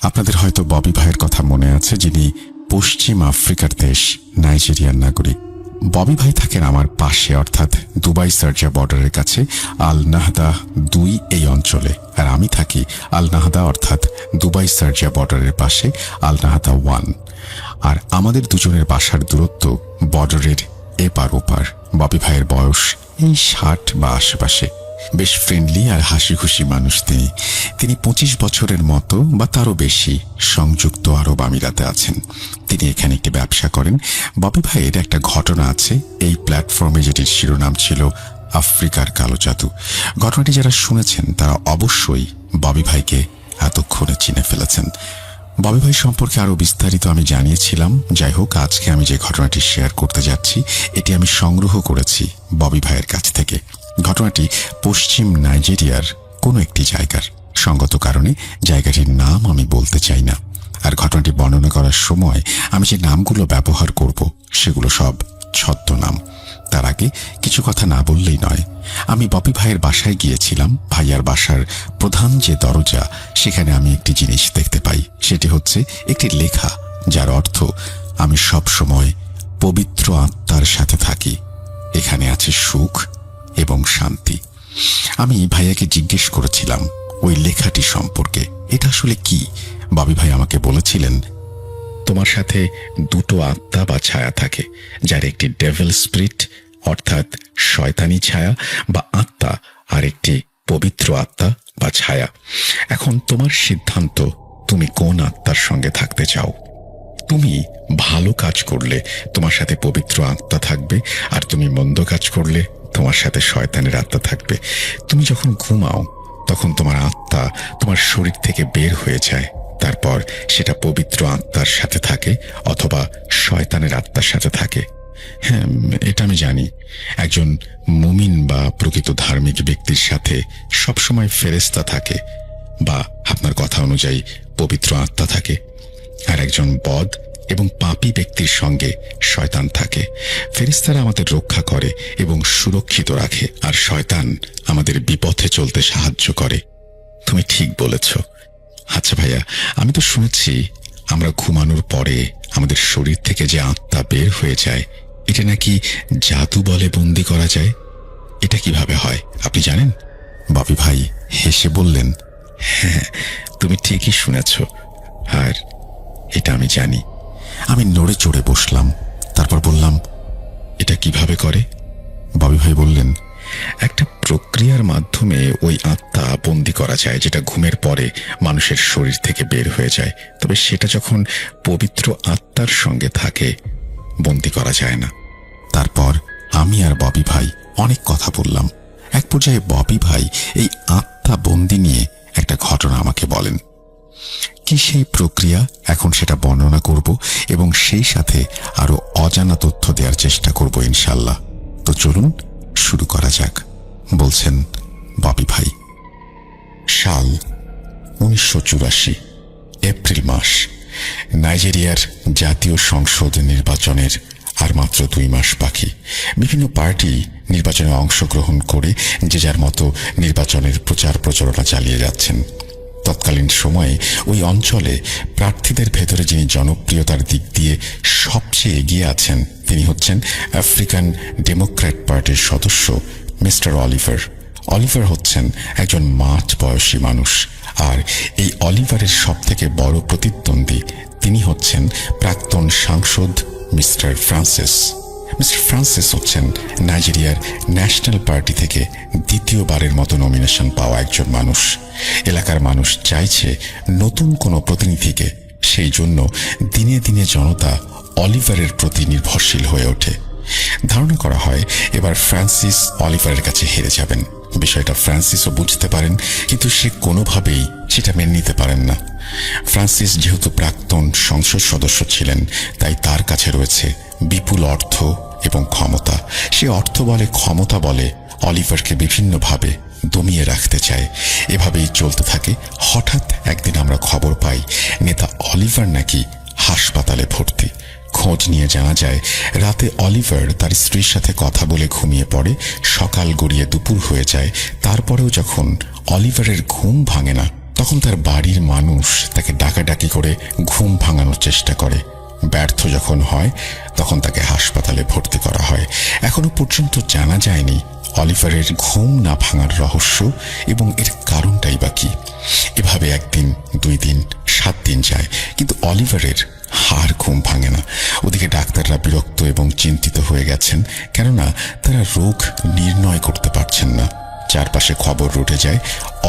আপনাদের হয়তো ববি ভাইয়ের কথা মনে আছে, যিনি পশ্চিম আফ্রিকার দেশ নাইজেরিয়ার নাগরিক। ববি ভাই থাকেন আমার পাশে, অর্থাৎ দুবাই শারজাহ বর্ডারের কাছে আল নাহদা 2 এই অঞ্চলে, আর আমি থাকি আল নাহদা অর্থাৎ দুবাই শারজাহ বর্ডারের পাশে আল নাহদা 1। আর আমাদের দুজনের বাসার দূরত্ব বর্ডারের এপার ওপার। ববি ভাইয়ের বয়স এই 60 বা আশেপাশে। বেশ ফ্রেন্ডলি আর হাসি খুশি মানুষ তিনি 25 বছরের মতো বা তারও বেশি সংযুক্ত আরব আমিরাতে আছেন। তিনি এখানে একটি ব্যবসা করেন। ববি ভাইয়ের একটা ঘটনা আছে এই প্ল্যাটফর্মে, যেটির শিরোনাম ছিল আফ্রিকার কালো জাদু। ঘটনাটি যারা শুনেছেন তারা অবশ্যই ববি ভাইকে এতক্ষণে চিনে ফেলেছেন। ববি ভাই সম্পর্কে আরো বিস্তারিত আমি জানিয়েছিলাম। যাই হোক, আজকে আমি যে ঘটনাটি শেয়ার করতে যাচ্ছি এটি আমি সংগ্রহ করেছি ববি ভাইয়ের কাছ থেকে। ঘটনাটি পশ্চিম নাইজেরিয়ার কোনো একটি জায়গার। সঙ্গত কারণে জায়গাটির নাম আমি বলতে চাই না। আর ঘটনাটি বর্ণনা করার সময় আমি যে নামগুলো ব্যবহার করব সেগুলো সব ছদ্মনাম। তার আগে কিছু কথা না বললেই নয়। আমি ববি ভাইয়ের বাসায় গিয়েছিলাম। ভাইয়ার বাসার প্রধান যে দরজা, সেখানে আমি একটি জিনিস দেখতে পাই। সেটি হচ্ছে একটি লেখা, যার অর্থ আমি সব সময় পবিত্র আত্মার সাথে থাকি। এখানে আছে সুখ এবং শান্তি। আমি ভাইয়াকে জিজ্ঞেস করেছিলাম ওই লেখাটি সম্পর্কে, এটা আসলে কি। ববি ভাই আমাকে বলেছিলেন, তোমার সাথে দুটো আত্মা বা ছায়া থাকে, যার একটি ডেভিল স্পিরিট অর্থাৎ শয়তানি ছায়া বা আত্মা, আর একটি পবিত্র আত্মা বা ছায়া। এখন তোমার সিদ্ধান্ত, তুমি কোন আত্মার সঙ্গে থাকতে চাও। তুমি ভালো কাজ করলে তোমার সাথে পবিত্র আত্মা থাকবে, আর তুমি মন্দ কাজ করলে তোমার সাথে শয়তানের আত্মা থাকবে। তুমি যখন ঘুমাও তখন তোমার আত্মা তোমার শরীর থেকে বের হয়ে যায়, তারপর সেটা পবিত্র আত্মার সাথে থাকে অথবা শয়তানের আত্মার সাথে থাকে। হ্যাঁ, এটা আমি জানি। একজন মুমিন বা প্রকৃত ধার্মিক ব্যক্তির সাথে সবসময় ফেরেশতা থাকে, বা আপনার কথা অনুযায়ী পবিত্র আত্মা থাকে। আর একজন বদ এবং পাপী ব্যক্তির সঙ্গে শয়তান থাকে। ফেরেশতারা আমাদের রক্ষা করে এবং সুরক্ষিত রাখে, আর শয়তান আমাদের বিপথে চলতে সাহায্য করে। তুমি ঠিক বলেছ। আচ্ছা ভাইয়া, আমি তো শুনেছি আমরা ঘুমানোর পরে আমাদের শরীর থেকে যে আত্মা বের হয়ে যায়, এটা নাকি জাদু বলে বন্দি করা যায়। এটা কিভাবে হয় আপনি জানেন? ববি ভাই হেসে বললেন, হ্যাঁ, তুমি ঠিকই শুনেছ, আর এটা আমি জানি। আমি নড়ে চড়ে বসলাম। তারপর বললাম, এটা কিভাবে করে? ববি ভাই বললেন, একটা প্রক্রিয়ার মাধ্যমে ওই আত্মা বন্দি করা যায়, যেটা ঘুমের পরে মানুষের শরীর থেকে বের হয়ে যায়। তবে সেটা যখন পবিত্র আত্মার সঙ্গে থাকে, বন্দি করা যায় না। তারপর আমি আর ববি ভাই অনেক কথা বললাম। এক পর্যায়ে ববি ভাই এই আত্মা বন্দি নিয়ে একটা ঘটনা আমাকে বলেন। কি সেই প্রক্রিয়া, এখন সেটা বর্ণনা করব এবং সেই সাথে আরো অজানা তথ্য দেওয়ার চেষ্টা করব ইনশাল্লাহ। তো চলুন শুরু করা যাক। বলছেন ববি ভাই, সাল 1984, এপ্রিল মাস। নাইজেরিয়ার জাতীয় সংসদ নির্বাচনের আর মাত্র 2 মাস বাকি। বিভিন্ন পার্টি নির্বাচনে অংশগ্রহণ করে যে যার মতো নির্বাচনের প্রচার প্রচারণা চালিয়ে যাচ্ছেন। তৎকালীন সময়ে ওই অঞ্চলে প্রার্থীদের ভেতরে যিনি জনপ্রিয়তার দিক দিয়ে সবচেয়ে এগিয়ে আছেন, তিনি হচ্ছেন আফ্রিকান ডেমোক্র্যাট পার্টির সদস্য মিস্টার অলিভার। অলিভার হচ্ছেন একজন মাঝ বয়সী মানুষ, আর এই অলিভারের সবথেকে বড় প্রতিদ্বন্দ্বী তিনি হচ্ছেন প্রাক্তন সাংসদ মিস্টার ফ্রান্সিস। মিস্টার ফ্রান্সিস হচ্ছেন নাইজেরিয়ার ন্যাশনাল পার্টি থেকে দ্বিতীয়বারের মতো নমিনেশন পাওয়া একজন মানুষ। এলাকার মানুষ চাইছে নতুন কোনো প্রতিনিধিকে, সেই জন্য দিনে দিনে জনতা অলিভারের প্রতি নির্ভরশীল হয়ে ওঠে। ধারণা করা হয় এবার ফ্রান্সিস অলিভারের কাছে হেরে যাবেন। বিষয়টা ফ্রান্সিসও বুঝতে পারেন, কিন্তু সে কোনোভাবেই সেটা মেনে নিতে পারেন না। ফ্রান্সিস যেহেতু প্রাক্তন সংসদ সদস্য ছিলেন, তাই তার কাছে রয়েছে বিপুল অর্থ এবং ক্ষমতা। সে অর্থ বলে ক্ষমতা বলে অলিভারকে বিভিন্নভাবে দমিয়ে রাখতে চায়। এভাবেই চলতে থাকে। হঠাৎ একদিন আমরা খবর পাই নেতা অলিভার নাকি হাসপাতালে ভর্তি। খোঁজ নিয়ে জানা যায় রাতে অলিভার তার স্ত্রীর সাথে কথা বলে ঘুমিয়ে পড়ে। সকাল গড়িয়ে দুপুর হয়ে যায়। তারপরেও যখন অলিভারের ঘুম ভাঙে না, তখন তার বাড়ির মানুষ তাকে ডাকাডাকি করে ঘুম ভাঙানোর চেষ্টা করে। ব্যর্থ যখন হয় তখন তাকে হাসপাতালে ভর্তি করা হয়। এখনো পর্যন্ত জানা যায়নি অলিভারের ঘুম না ভাঙার রহস্য এবং এর কারণটাই বা কি। এভাবে 1 দিন 2 দিন 7 দিন যায়, কিন্তু অলিভারের আর ঘুম ভাঙে না। ওদিকে ডাক্তাররা বিরক্ত এবং চিন্তিত হয়ে গেছেন, কেননা তারা রোগ নির্ণয় করতে পারছেন না। চারপাশে খবর রটে যায়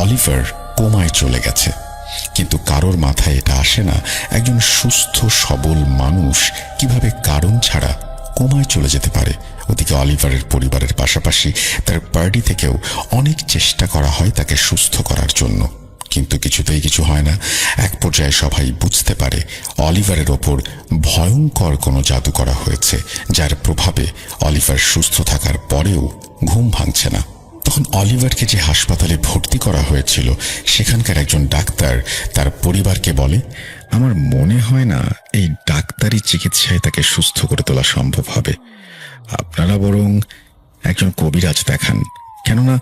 অলিভার কোমায় চলে গেছে, কিন্তু কারোর মাথায় এটা আসে না একজন সুস্থ সবল মানুষ কিভাবে কারণ ছাড়া কোমায় চলে যেতে পারে। ওদিকে অলিভারের পরিবারের পাশাপাশি তার পার্টি থেকেও অনেক চেষ্টা করা হয় তাকে সুস্থ করার জন্য, কিন্তু কিছুতেই কিছু হয় না। এক পর্যায়ে সবাই বুঝতে পারে অলিভারের ওপর ভয়ঙ্কর কোনো জাদু করা হয়েছে, যার প্রভাবে অলিভার সুস্থ থাকার পরেও ঘুম ভাঙছে না। তখন অলিভারকে যে হাসপাতালে ভর্তি করা হয়েছিল সেখানকার একজন ডাক্তার তার পরিবারকে বলে, আমার মনে হয় না এই ডাক্তারি চিকিৎসায় তাকে সুস্থ করে তোলা সম্ভব হবে। আপনারা বরং একজন কবিরাজ দেখান, কেননা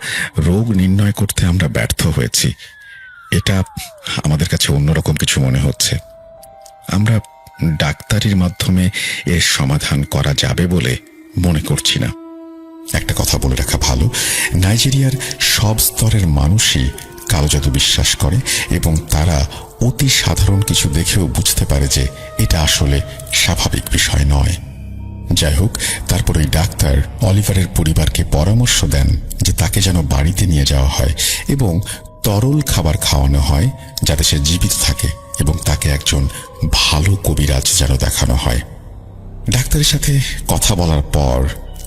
রোগ নির্ণয় করতে আমরা ব্যর্থ হয়েছি। এটা আমাদের কাছে অন্যরকম কিছু মনে হচ্ছে। আমরা ডাক্তারির মাধ্যমে এর সমাধান করা যাবে বলে মনে করছি না। একটা কথা বলে রাখা ভালো, নাইজেরিয়ার সব স্তরের মানুষই কালো জাদু বিশ্বাস করে এবং তারা অতি সাধারণ কিছু দেখেও বুঝতে পারে যে এটা আসলে স্বাভাবিক বিষয় নয়। যাই হোক, তারপর ওই ডাক্তার অলিভারের পরিবারকে পরামর্শ দেন যে তাকে যেন বাড়িতে নিয়ে যাওয়া হয় এবং তরল খাবার খাওয়ানো হয় যাতে সে জীবিত থাকে, এবং তাকে একজন ভালো কবিরাজ যেন দেখানো হয়। ডাক্তারের সাথে কথা বলার পর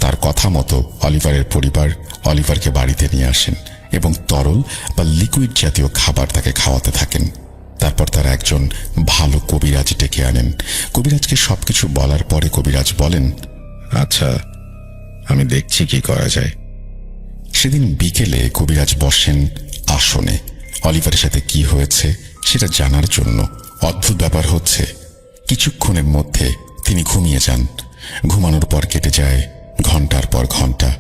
তার কথা মতো অলিভারের পরিবার অলিভারকে বাড়িতে নিয়ে আসেন এবং তরল বা লিকুইড জাতীয় খাবার তাকে খাওয়াতে থাকেন। তারপর তারা একজন ভালো কবিরাজ ডেকে আনেন। কবিরাজকে সবকিছু বলার পরে কবিরাজ বলেন, আচ্ছা, আমি দেখছি কি করা যায়। সেদিন বিকেলে কবিরাজ বসেন আসনে অলিভারের সাথে কি হয়েছে সেটা জানার জন্য। অদ্ভুত ব্যাপার হচ্ছে, কিছুক্ষণের মধ্যে তিনি ঘুমিয়ে যান। ঘুমানোর পর কেটে যায় ঘন্টার পর ঘন্টা।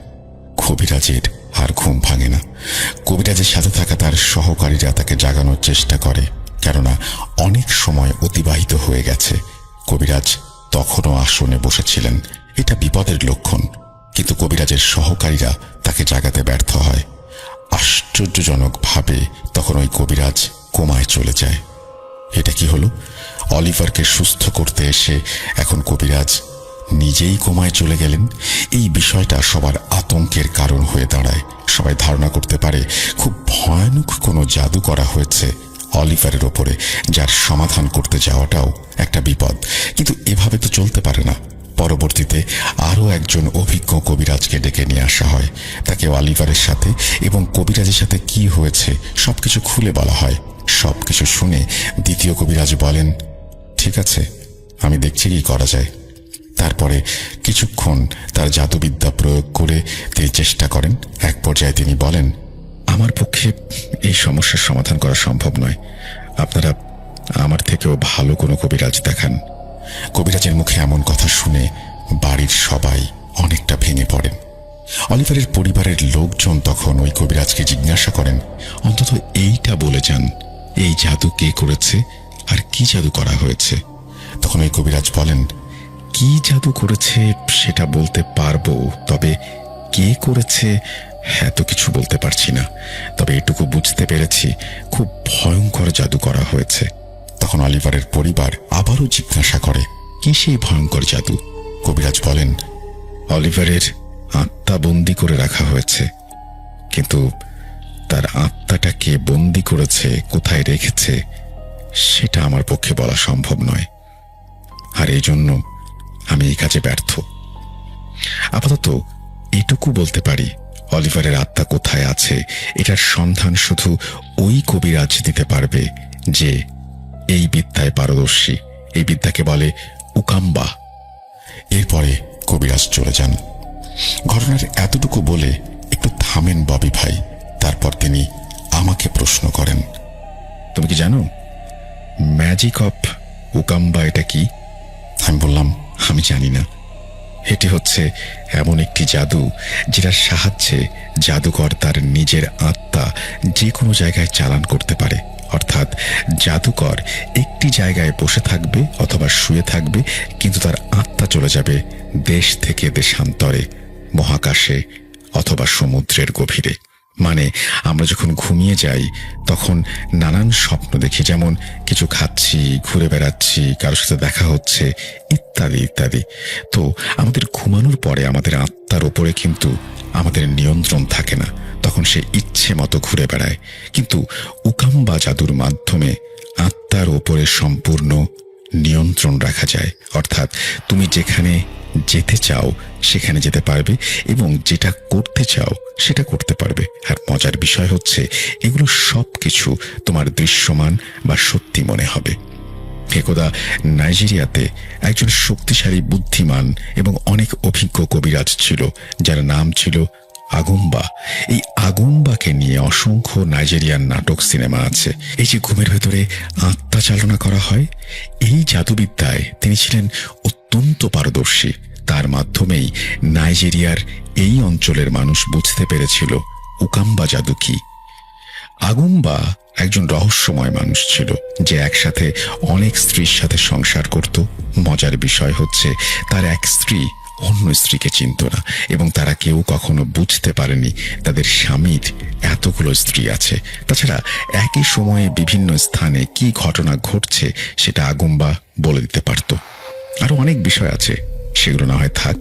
কবিরাজের আর ঘুম ভাঙে না। কবিরাজের সাথে থাকা তার সহকারীরা তাকে জাগানোর চেষ্টা করে, কেননা অনেক সময় অতিবাহিত হয়ে গেছে। কবিরাজ তখনও আসনে বসেছিলেন। এটা বিপদের লক্ষণ, কিন্তু কবিরাজের সহকারীরা তাকে জাগাতে ব্যর্থ হয়। আশ্চর্যজনকভাবে তখন ওই কবিরাজ কোমায় চলে যায়। এটা কি হলো? অলিভারকে সুস্থ করতে এসে এখন কবিরাজ নিজেই কোমায় চলে গেলেন। এই বিষয়টা সবার আতঙ্কের কারণ হয়ে দাঁড়ায়। সবাই ধারণা করতে পারে খুব ভয়ানক কোনো জাদু করা হয়েছে অলিভারের ওপরে, যার সমাধান করতে যাওয়াটাও একটা বিপদ। কিন্তু এভাবে তো চলতে পারে না। পরবর্তীতে আরও একজন অভিজ্ঞ কবিরাজকে ডেকে নিয়ে আসা হয়। তাকে অলিভারের সাথে এবং কবিরাজের সাথে কি হয়েছে সবকিছু খুলে বলা হয়। সবকিছু শুনে দ্বিতীয় কবিরাজ বলেন, ঠিক আছে, আমি দেখছি কি করা যায়। তারপরে কিছুক্ষণ তার জাদুবিদ্যা প্রয়োগ করে তিনি চেষ্টা করেন। এক পর্যায়ে তিনি বলেন, আমার পক্ষে এই সমস্যার সমাধান করা সম্ভব নয়। আপনারা আমার থেকেও ভালো কোনো কবিরাজ দেখান। কবিরাজের মুখে এমন কথা শুনে বাড়ির সবাই অনেকটা ভেঙে পড়েন। অলিভারের পরিবারের লোকজন তখন ওই কবিরাজকে জিজ্ঞাসা করেন, অন্তত এইটা বলে যান, এই জাদু কে করেছে আর কি জাদু করা হয়েছে। তখন ওই কবিরাজ বলেন, কি জাদু করেছে সেটা বলতে পারবো, তবে কে করেছে এত কিছু বলতে পারছি না। তবে এটুকু বুঝতে পেরেছি খুব ভয়ঙ্কর জাদু করা হয়েছে। তখন অলিভারের পরিবার আবারও জিজ্ঞাসা করে, কি সেই ভয়ঙ্কর জাদু? কবিরাজ বলেন, অলিভারের আত্মা বন্দি করে রাখা হয়েছে, কিন্তু তার আত্মাটা কে বন্দি করেছে, কোথায় রেখেছে, সেটা আমার পক্ষে বলা সম্ভব নয়। আর এই জন্য আমি এই কাজে ব্যর্থ। আপাতত এটুকু বলতে পারি, অলিভারের আত্মা কোথায় আছে এটার সন্ধান শুধু ওই কবিরাজ দিতে পারবে যে এই বিদ্যায় পারদর্শী। এই বিদ্যাকে বলে উকাম্বা। এরপরে কবিরাজ চলে যান। ঘটনার এতটুকু বলে একটু থামেন ববি ভাই। তারপর তিনি আমাকে প্রশ্ন করেন, তুমি কি জানো ম্যাজিক অফ উকাম্বা এটা কি? আমি বললাম, আমি জানি না। এটি হচ্ছে এমন একটি জাদু যেটার সাহায্যে জাদুকর তার নিজের আত্মা যে কোনো জায়গায় চালান করতে পারে। অর্থাৎ জাদুকর একটি জায়গায় বসে থাকবে অথবা শুয়ে থাকবে, কিন্তু তার আত্মা চলে যাবে দেশ থেকে দেশান্তরে, মহাকাশে অথবা সমুদ্রের গভীরে। মানে আমরা যখন ঘুমিয়ে যাই তখন নানান স্বপ্ন দেখি, যেমন কিছু খাচ্ছি, ঘুরে বেড়াচ্ছি, কারোর সাথে দেখা হচ্ছে, ইত্যাদি ইত্যাদি। তো আমাদের ঘুমানোর পরে আমাদের আত্মার ওপরে কিন্তু আমাদের নিয়ন্ত্রণ থাকে না, তখন সে ইচ্ছে মতো ঘুরে বেড়ায়। কিন্তু উকাম্বা জাদুর মাধ্যমে আত্মার ওপরে সম্পূর্ণ নিয়ন্ত্রণ রাখা যায়, অর্থাৎ তুমি যেখানে যেতে চাও সেখানে যেতে পারবে এবং যেটা করতে চাও সেটা করতে পারবে। আর মজার বিষয় হচ্ছে এগুলো সবকিছু তোমার দৃশ্যমান বা সত্যি মনে হবে। একদা নাইজেরিয়াতে একজন শক্তিশালী, বুদ্ধিমান এবং অনেক অভিজ্ঞ কবিরাজ ছিল, যার নাম ছিল আগুম্বা। এই আগুম্বাকে নিয়ে অসংখ্য নাইজেরিয়ান নাটক, সিনেমা আছে। এই যে ঘুমের ভেতরে আত্মা চালনা করা হয়, এই জাদুবিদ্যায় তিনি ছিলেন অত্যন্ত পারদর্শী। তার মাধ্যমেই নাইজেরিয়ার এই অঞ্চলের মানুষ বুঝতে পেরেছিল উকাম্বা জাদু কি। আগুম্বা একজন রহস্যময় মানুষ ছিল, যে একসাথে অনেক স্ত্রীর সাথে সংসার করত। মজার বিষয় হচ্ছে তার এক স্ত্রী অন্য স্ত্রীকে চিনত না, এবং তারা কেউ কখনো বুঝতে পারেনি তাদের স্বামীর এতগুলো স্ত্রী আছে। তাছাড়া একই সময়ে বিভিন্ন স্থানে কি ঘটনা ঘটছে সেটা আগুম্বা বলে দিতে পারত। আরো অনেক বিষয় আছে, সেগুলো না হয় থাক।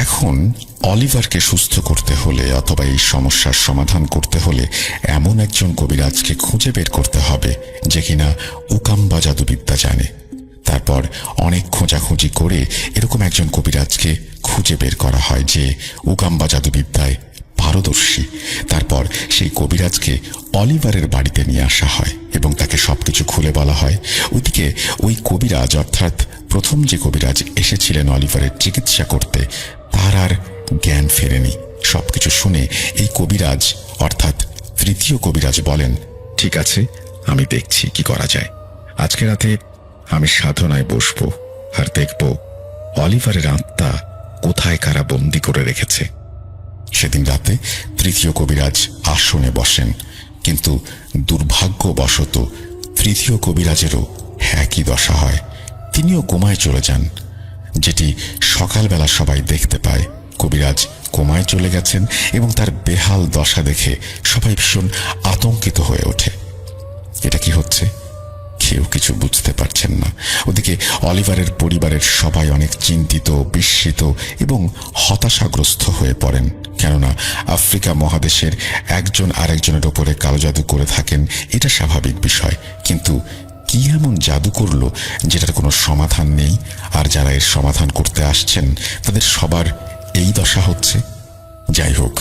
এখন অলিভারকে সুস্থ করতে হলে অথবা এই সমস্যার সমাধান করতে হলে এমন একজন কবিরাজকে খুঁজে বের করতে হবে যে কিনা উকাম্বা জাদুবিদ্যা জানে। তারপর অনেক খোঁজাখুঁজি করে এরকম একজন কবিরাজকে খুঁজে বের করা হয় যে উকাম্বা জাদুবিদ্যায় পারদর্শী। তারপর সেই কবিরাজকে অলিভারের বাড়িতে নিয়ে আসা হয় এবং তাকে সবকিছু খুলে বলা হয়। ওইদিকে ওই কবিরাজ, অর্থাৎ প্রথম যে কবিরাজ এসেছিলেন অলিভারের চিকিৎসা করতে, তার আর জ্ঞান ফেরেনি। সবকিছু শুনে এই কবিরাজ, অর্থাৎ তৃতীয় কবিরাজ বলেন, ঠিক আছে, আমি দেখছি কি করা যায়। আজকে রাতে আমি সাধনায় বসবো আর দেখব অলিভারের আত্মা কোথায় কারা বন্দি করে রেখেছে। সেদিন রাতে তৃতীয় কবিরাজ আসনে বসেন, কিন্তু দুর্ভাগ্যবশত তৃতীয় কবিরাজেরও একই দশা হয়। তিনিও কোমায় চলে যান, যেটি সকালবেলা সবাই দেখতে পায়। কবিরাজ কোমায় চলে গেছেন এবং তার বেহাল দশা দেখে সবাই ভীষণ আতঙ্কিত হয়ে ওঠে। এটা কি হচ্ছে? কেউ কিছু বুঝতে পারছেন না। ওদিকে অলিভারের পরিবারের সবাই অনেক চিন্তিত, বিস্মিত এবং হতাশাগ্রস্ত হয়ে পড়েন, কেননা আফ্রিকা মহাদেশের একজন আরেকজনের ওপরে কালো জাদু করে থাকেন, এটা স্বাভাবিক বিষয়। কিন্তু কি এমন জাদু করলো যেটার কোনো সমাধান নেই? আর যারা এর সমাধান করতে আসছেন তাদের সবার এই দশা হচ্ছে। যাই হোক,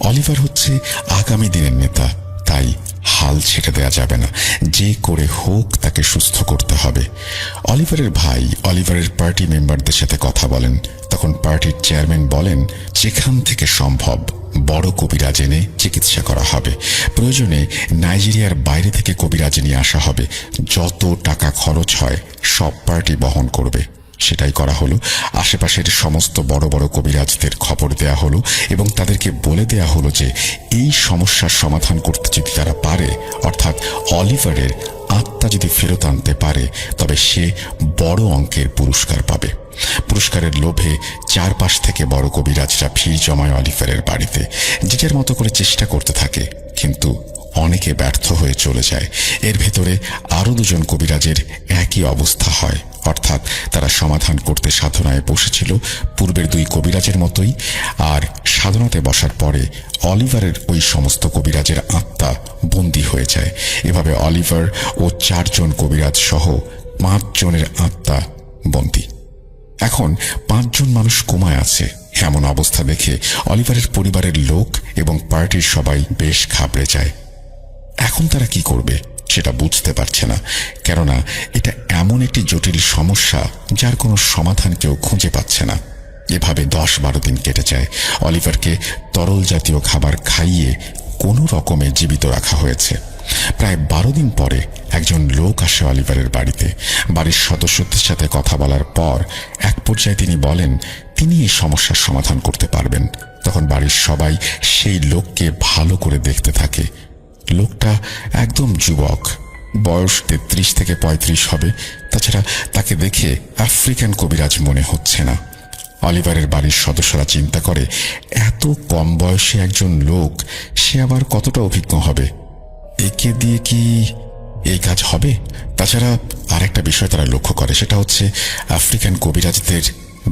অলিভার হচ্ছে আগামী দিনের নেতা, তাই হাল ছেড়ে দেওয়া যাবে না। যে করে হোক তাকে সুস্থ করতে হবে। অলিভারের ভাই অলিভারের পার্টি মেম্বারদের সাথে কথা বলেন। তখন পার্টির চেয়ারম্যান বলেন, যেখান থেকে সম্ভব বড় কবিরাজ এনে চিকিৎসা করা হবে। প্রয়োজনে নাইজেরিয়ার বাইরে থেকে কবিরাজ নিয়ে আসা হবে। যত টাকা খরচ হয় সব পার্টি বহন করবে। সেটাই করা হলো। আশেপাশের সমস্ত বড় বড় কবিরাজদের খবর দেয়া হলো এবং তাদেরকে বলে দেয়া হলো যে এই সমস্যার সমাধান করতে যদি তারা পারে, অর্থাৎ অলিভারের আত্মা যদি ফেরত আনতে পারে, তবে সে বড় অঙ্কের পুরস্কার পাবে। পুরস্কারের লোভে চারপাশ থেকে বড় কবিরাজরা ভিড় জমায় অলিভারের বাড়িতে। যে যার মতো করে চেষ্টা করতে থাকে, কিন্তু অনেকে ব্যর্থ হয়ে চলে যায়। এর ভেতরে আরো দুজন কবিরাজের একই অবস্থা হয়, অর্থাৎ তারা সমাধান করতে সাধনায় বসেছিল পূর্বের দুই কবিরাজের মতোই। আর সাধনাতে বসার পরে অলিভারের ওই সমস্ত কবিরাজের আত্মা বন্দী হয়ে যায়। এভাবে অলিভার ও 4 জন কবিরাজ সহ 5 জনের আত্মা বন্দী। এখন 5 জন মানুষ কোমায় আছে। এমন অবস্থা দেখে অলিভারের পরিবারের লোক এবং পার্টির সবাই বেশ ঘাবড়ে যায়। এখন তারা কি করবে সেটা বুঝতে পারছে না, কেননা এটা এমন একটি জটিল সমস্যা যার কোনো সমাধান কেউ খুঁজে পাচ্ছে না। এভাবে 10-12 দিন কেটে যায়। অলিভারকে তরল জাতীয় খাবার খাইয়ে কোনো রকমে জীবিত রাখা হয়েছে। প্রায় 12 দিন পরে একজন লোক আসে অলিভারের বাড়িতে। বাড়ির সদস্যদের সাথে কথা বলার পর এক পর্যায়ে তিনি বলেন তিনি এই সমস্যার সমাধান করতে পারবেন। তখন বাড়ির সবাই সেই লোককে ভালো করে দেখতে থাকে। লোকটা একদম যুবক, বয়স 33 থেকে 35 হবে। তাছাড়া তাকে দেখে আফ্রিকান কবিরাজ মনে হচ্ছে না। অলিভারের বাড়ির সদস্যরা চিন্তা করে, এত কম বয়সী একজন লোক, সে আবার কতটা অভিজ্ঞ হবে, একে দিয়ে কি এই কাজ হবে? তাছাড়া আরেকটা বিষয় তারা লক্ষ্য করে, সেটা হচ্ছে আফ্রিকান কবিরাজদের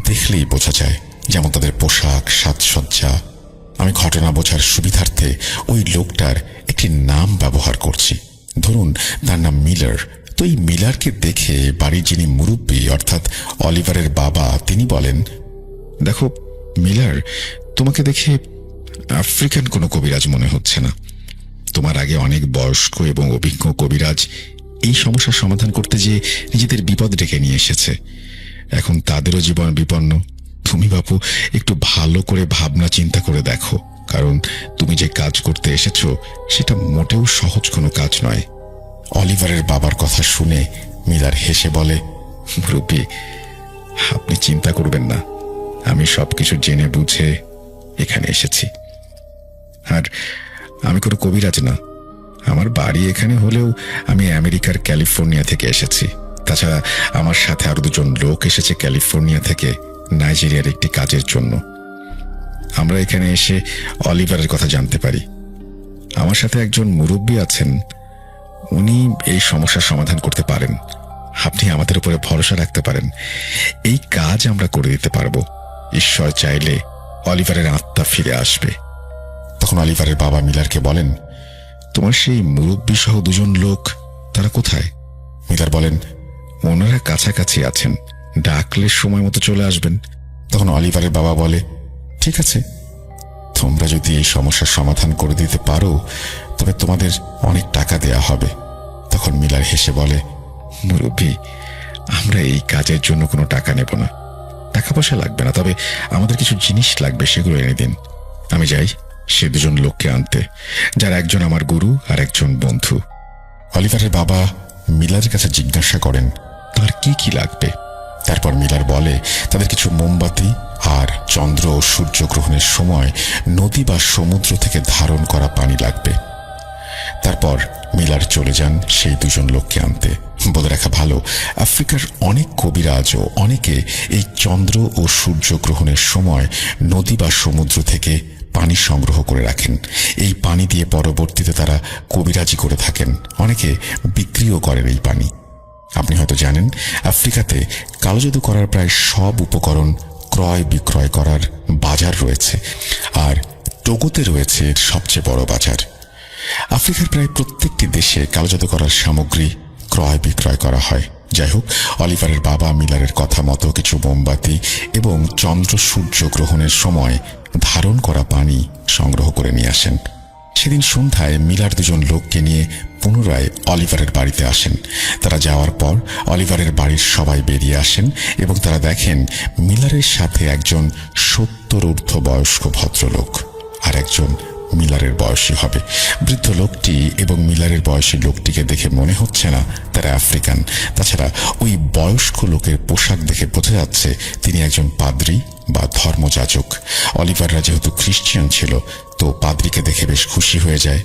দেখলেই বোঝা যায়, যেমন তাদের পোশাক, সাজসজ্জা। আমি ঘটনা বোঝার সুবিধার্থে ওই লোকটার একটি নাম ব্যবহার করছি। ধরুন তার নাম মিলার। তো এই মিলারকে দেখে বাড়ির যিনি মুরব্বী অর্থাৎ অলিভারের বাবা, তিনি বলেন, দেখো মিলার, তোমাকে দেখে আফ্রিকান কোনো কবিরাজ মনে হচ্ছে না। তোমার আগে অনেক বয়স্ক এবং অভিজ্ঞ কবিরাজ এই সমস্যার সমাধান করতে যে নিজেদের বিপদ ডেকে নিয়ে এসেছে। এখন তাদেরও জীবন বিপন্ন। তুমি বাপু একটু ভালো করে ভাবনা চিন্তা করে দেখো, কারণ তুমি যে কাজ করতে এসেছো সেটা মোটেও সহজ কোনো কাজ নয়। অলিভারের বাবার কথা শুনে মিলার হেসে বলে, মুরব্বী, আপনি চিন্তা করবেন না, আমি সবকিছু জেনে বুঝে এখানে এসেছি। আর আমি কোনো কবিরাজ না, আমার বাড়ি এখানে হলেও আমি আমেরিকার ক্যালিফোর্নিয়া থেকে এসেছি। তাছাড়া আমার সাথে আরো দুজন লোক এসেছে ক্যালিফোর্নিয়া থেকে নাইজেরিয়ার একটি কাজের জন্য। আমরা এখানে এসে অলিভারের কথা জানতে পারি। আমার সাথে একজন মুরব্বী আছেন, উনি এই সমস্যার সমাধান করতে পারেন। আপনি আমাদের উপরে ভরসা রাখতে পারেন, এই কাজ আমরা করে দিতে পারবো। ঈশ্বর চাইলে অলিভারের আত্মা ফিরে আসবে। তখন অলিভারের বাবা মিলারকে বলেন, তোমার সেই মুরব্বী সহ দুজন লোক, তারা কোথায়? মিলার বলেন, ওনারা কাছাকাছি আছেন, ডাকলে সময় মতো চলে আসবেন। তখন অলিভারের বাবা বলে, ঠিক আছে, তোমরা যদি এই সমস্যার সমাধান করে দিতে পারো তবে তোমাদের অনেক টাকা দেয়া হবে। তখন মিলার হেসে বলে, মুরব্বী, আমরা এই কাজের জন্য কোনো টাকা নেব না, টাকা পয়সা লাগবে না, তবে আমাদের কিছু জিনিস লাগবে, সেগুলো এনে দিন। আমি যাই সে দুজন লোককে আনতে, যার একজন আমার গুরু আর একজন বন্ধু। অলিভারের বাবা মিলারের কাছে জিজ্ঞাসা করেন, তার কি কি লাগবে? তারপর মিলার বলে, তাদের কিছু মোমবাতি আর চন্দ্র ও সূর্যগ্রহণের সময় নদী বা সমুদ্র থেকে ধারণ করা পানি লাগবে। তারপর মিলার চলে যান সেই দুজন লোককে আনতে। বলে রাখা ভালো, আফ্রিকার অনেক কবিরাজ ও অনেকে এই চন্দ্র ও সূর্যগ্রহণের সময় নদী বা সমুদ্র থেকে পানি সংগ্রহ করে রাখেন। এই পানি দিয়ে পরবর্তীতে তারা কবিরাজি করে থাকেন, অনেকে বিক্রিও করেন এই পানি। আপনি হয়তো জানেন, আফ্রিকাতে কালো জাদু করার প্রায় সব উপকরণ ক্রয় বিক্রয় করার বাজার রয়েছে, আর টোগোতে রয়েছে এর সবচেয়ে বড় বাজার। আফ্রিকার প্রায় প্রত্যেকটি দেশে কালো জাদু করার সামগ্রী ক্রয় বিক্রয় করা হয়। যাই হোক, অলিভারের বাবা মিলারের কথা মতো কিছু মোমবাতি এবং চন্দ্র সূর্য গ্রহণের সময় ধারণ করা পানি সংগ্রহ করে নিয়ে আসেন। সেদিন সন্ধ্যায় মিলার দুজন লোককে নিয়ে পুনরায় অলিভারের বাড়িতে আসেন। তারা যাওয়ার পর অলিভারের বাড়ির সবাই বেরিয়ে আসেন এবং তারা দেখেন মিলারের সাথে একজন 70 ঊর্ধ্ব বয়স্ক ভদ্রলোক আর একজন মিলারের বয়সী হবে। বৃদ্ধ লোকটি এবং মিলারের বয়সী লোকটিকে দেখে মনে হচ্ছে না তারা আফ্রিকান। তাছাড়া ওই বয়স্ক লোকের পোশাক দেখে বোঝা যাচ্ছে তিনি একজন পাদ্রী বা ধর্মযাজক। অলিভাররা যেহেতু খ্রিস্টান ছিল, তো পাদ্রীকে দেখে বেশ খুশি হয়ে যায়।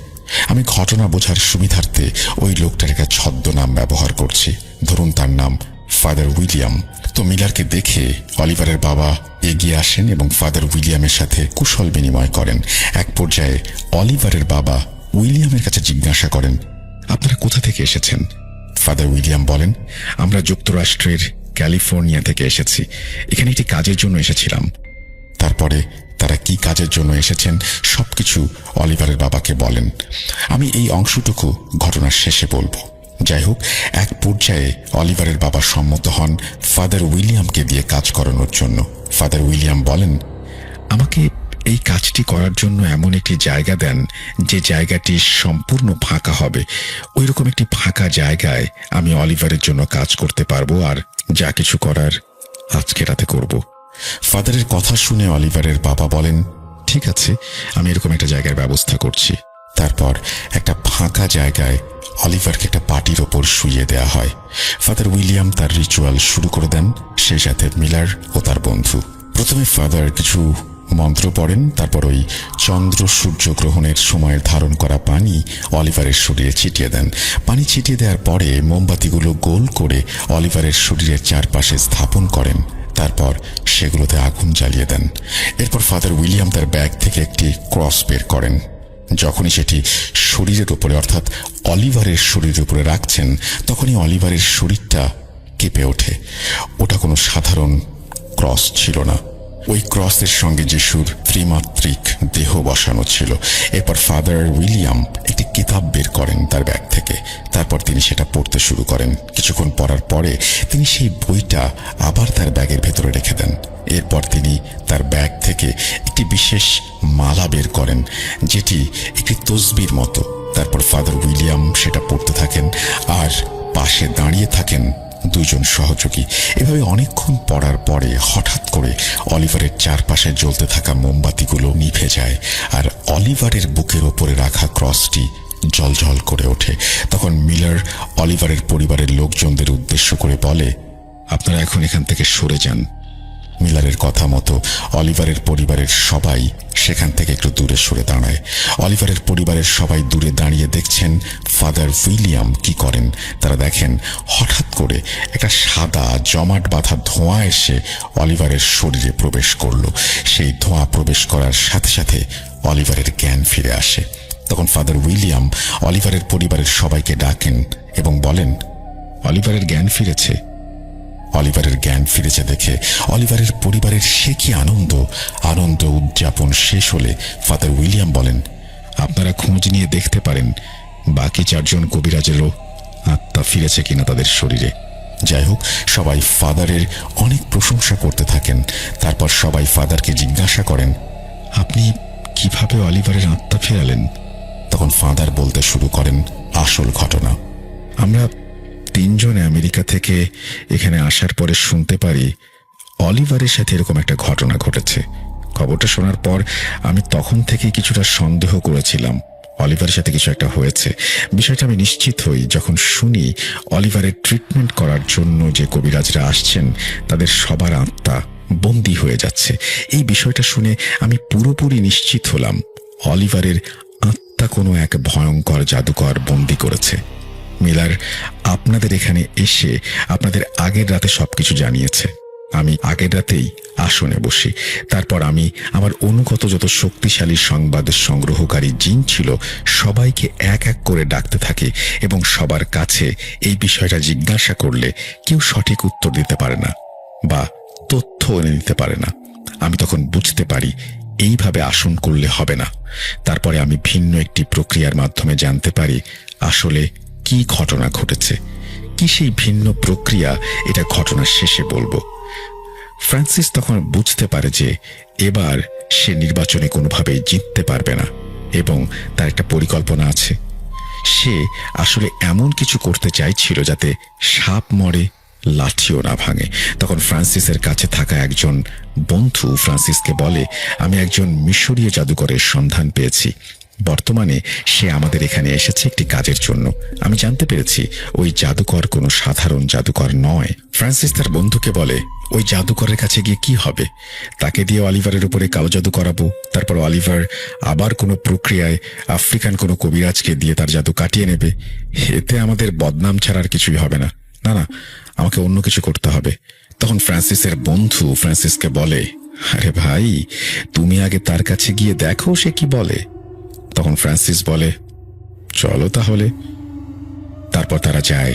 আমি ঘটনা বোঝার সুবিধার্থে ওই লোকটার একটা ছদ্মনাম ব্যবহার করছি। ধরুন তার নাম ফাদার উইলিয়াম। তো মিলারকে দেখে অলিভারের বাবা এগিয়ে আসেন এবং ফাদার উইলিয়ামের সাথে কুশল বিনিময় করেন। এক পর্যায়ে অলিভারের বাবা উইলিয়ামের কাছে জিজ্ঞাসা করেন, আপনারা কোথা থেকে এসেছেন? ফাদার উইলিয়াম বলেন, আমরা যুক্তরাষ্ট্রের ক্যালিফোর্নিয়া থেকে এসেছি, এখানে একটি কাজের জন্য এসেছিলাম। তারপরে তারা কি কাজের জন্য এসেছেন সবকিছু অলিভারের বাবাকে বলেন। আমি এই অংশটুকু ঘটনার শেষে বলবো। যাই হোক, এক পর্যায়ে অলিভারের বাবা সম্মত হন ফাদার উইলিয়ামকে দিয়ে কাজ করানোর জন্য। ফাদার উইলিয়াম বলেন, আমাকে এই কাজটি করার জন্য এমন একটি জায়গা দেন যে জায়গাটি সম্পূর্ণ ফাঁকা হবে। ওই রকম একটি ফাঁকা জায়গায় আমি অলিভারের জন্য কাজ করতে পারবো, আর যা কিছু করার আজকে রাতে করব। ফাদারের কথা শুনে অলিভারের বাবা বলেন, ঠিক আছে, আমি এরকম একটা জায়গার ব্যবস্থা করছি। তারপর একটা ফাঁকা জায়গায় অলিভারকে একটা পাটির ওপর শুইয়ে দেয়া হয়। ফাদার উইলিয়াম তার রিচুয়াল শুরু করে দেন, সেই সাথে মিলার ও তার বন্ধু। প্রথমে ফাদার কিছু মন্ত্র পড়েন, তারপর ওই চন্দ্র সূর্য গ্রহণের সময়ের ধারণ করা পানি অলিভারের শরীরে ছিটিয়ে দেন। পানি ছিটিয়ে দেওয়ার পরে মোমবাতিগুলো গোল করে অলিভারের শরীরের চারপাশে স্থাপন করেন, তারপর সেগুলোতে আগুন জ্বালিয়ে দেন। এরপর ফাদার উইলিয়াম তার ব্যাগ থেকে একটি ক্রস বের করেন। যখনই সেটি শরীরের উপরে অর্থাৎ অলিভারের শরীরের উপরে রাখছেন, তখনই অলিভারের শরীরটা কেঁপে ওঠে। ওটা কোনো সাধারণ ক্রস ছিল না, ওই ক্রসের সঙ্গে যিশুর ত্রিমাত্রিক দেহ বসানো ছিল। এরপর ফাদার উইলিয়াম একটি কিতাব বের করেন তার ব্যাগ থেকে, তারপর তিনি সেটা পড়তে শুরু করেন। কিছুক্ষণ পড়ার পরে তিনি সেই বইটা আবার তার ব্যাগের ভেতরে রেখে দেন। এরপর তিনি তার ব্যাগ থেকে একটি বিশেষ মালা বের করেন, যেটি একটি তসবির মতো। তারপর ফাদার উইলিয়াম সেটা পড়তে থাকেন আর পাশে দাঁড়িয়ে থাকেন দুইজন সহযোগী। এভাবে অনেকক্ষণ পড়ার পরে হঠাৎ করে অলিভারের চারপাশে জ্বলতে থাকা মোমবাতিগুলো নিভে যায় আর অলিভারের বুকের ওপরে রাখা ক্রসটি জ্বলজ্বল করে ওঠে। তখন মিলার অলিভারের পরিবারের লোকজনদের উদ্দেশ্য করে বলে, আপনারা এখন এখান থেকে সরে যান। মিলারের কথা মতো অলিভারের পরিবারের সবাই সেখান থেকে একটু দূরে সরে দাঁড়ায়। অলিভারের পরিবারের সবাই দূরে দাঁড়িয়ে দেখছেন ফাদার উইলিয়াম কি করেন। তারা দেখেন হঠাৎ করে একটা সাদা জমাট বাঁধা ধোঁয়া এসে অলিভারের শরীরে প্রবেশ করলো। সেই ধোঁয়া প্রবেশ করার সাথে সাথে অলিভারের জ্ঞান ফিরে আসে। তখন ফাদার উইলিয়াম অলিভারের পরিবারের সবাইকে ডাকেন এবং বলেন, অলিভারের জ্ঞান ফিরেছে। অলিভারের জ্ঞান ফিরেছে দেখে অলিভারের পরিবারের সে কি আনন্দ উদযাপন শেষ হলে ফাদার উইলিয়াম বলেন, আপনারা খোঁজ নিয়ে দেখতে পারেন বাকি 4 জন কবিরাজেরও আত্মা ফিরেছে কিনা তাদের শরীরে। যাই হোক, সবাই ফাদারের অনেক প্রশংসা করতে থাকেন। তারপর সবাই ফাদারকে জিজ্ঞাসা করেন, আপনি কিভাবে অলিভারের আত্মা ফেরালেন? তখন ফাদার বলতে শুরু করেন আসল ঘটনা। আমরা 3 জন আমেরিকা থেকে এখানে আসার পরে শুনতে পারি অলিভারের সাথে এরকম একটা ঘটনা ঘটেছে। খবরটা শোনার পর আমি তখন থেকে কিছুটা সন্দেহ করেছিলাম অলিভারের সাথে কিছু একটা হয়েছে। বিষয়টা আমি নিশ্চিত হই যখন শুনি অলিভারের ট্রিটমেন্ট করার জন্য যে কবিরাজরা আসছেন তাদের সবার আত্মা বন্দী হয়ে যাচ্ছে। এই বিষয়টা শুনে আমি পুরোপুরি নিশ্চিত হলাম অলিভারের আত্মা কোনো এক ভয়ঙ্কর জাদুকর বন্দী করেছে। মিলার আপনাদের এখানে এসে আপনাদের আগের রাতে সবকিছু জানিয়েছে। আমি আগের রাতেই আসনে বসি। তারপর আমি আমার অনুগত যত শক্তিশালী সংবাদ সংগ্রহকারী জিন ছিল সবাইকে এক এক করে ডাকতে থাকি এবং সবার কাছে এই বিষয়টা জিজ্ঞাসা করলে কেউ সঠিক উত্তর দিতে পারে না বা তথ্য এনে দিতে পারে না। আমি তখন বুঝতে পারি এইভাবে আসন করলে হবে না। তারপরে আমি ভিন্ন একটি প্রক্রিয়ার মাধ্যমে জানতে পারি আসলে কি ঘটনা ঘটেছে। কি সেই ভিন্ন প্রক্রিয়া, এটা ঘটনার শেষে বলবো। ফ্রান্সিস তখন বুঝতে পারে যে এবার সে নির্বাচনে কোনোভাবেই জিততে পারবে না এবং তার একটা পরিকল্পনা আছে। সে আসলে এমন কিছু করতে চাইছিল যাতে সাপ মরে লাঠিও না ভাঙে। তখন ফ্রান্সিসের কাছে থাকা একজন বন্ধু ফ্রান্সিসকে বলে, আমি একজন মিশরীয় জাদুকরের সন্ধান পেয়েছি। বর্তমানে সে আমাদের এখানে এসেছে একটি কাজের জন্য। আমি জানতে পেরেছি ওই জাদুকর কোনো সাধারণ জাদুকর নয়। ফ্রান্সিস তার বন্ধুকে বলে, ওই জাদুকরের কাছে গিয়ে কি হবে? তাকে দিয়ে অলিভারের উপরে কালো জাদু করাবো। তারপর অলিভার আবার কোনো প্রক্রিয়ায় আফ্রিকান কোনো কবিরাজকে দিয়ে তার জাদু কাটিয়ে নেবে। এতে আমাদের বদনাম ছাড়ার কিছুই হবে না। না না, আমাকে অন্য কিছু করতে হবে। তখন ফ্রান্সিসের বন্ধু ফ্রান্সিসকে বলে, আরে ভাই, তুমি আগে তার কাছে গিয়ে দেখো সে কি বলে। তখন ফ্রান্সিস বলে, চলো তাহলে। তারপর তারা যায়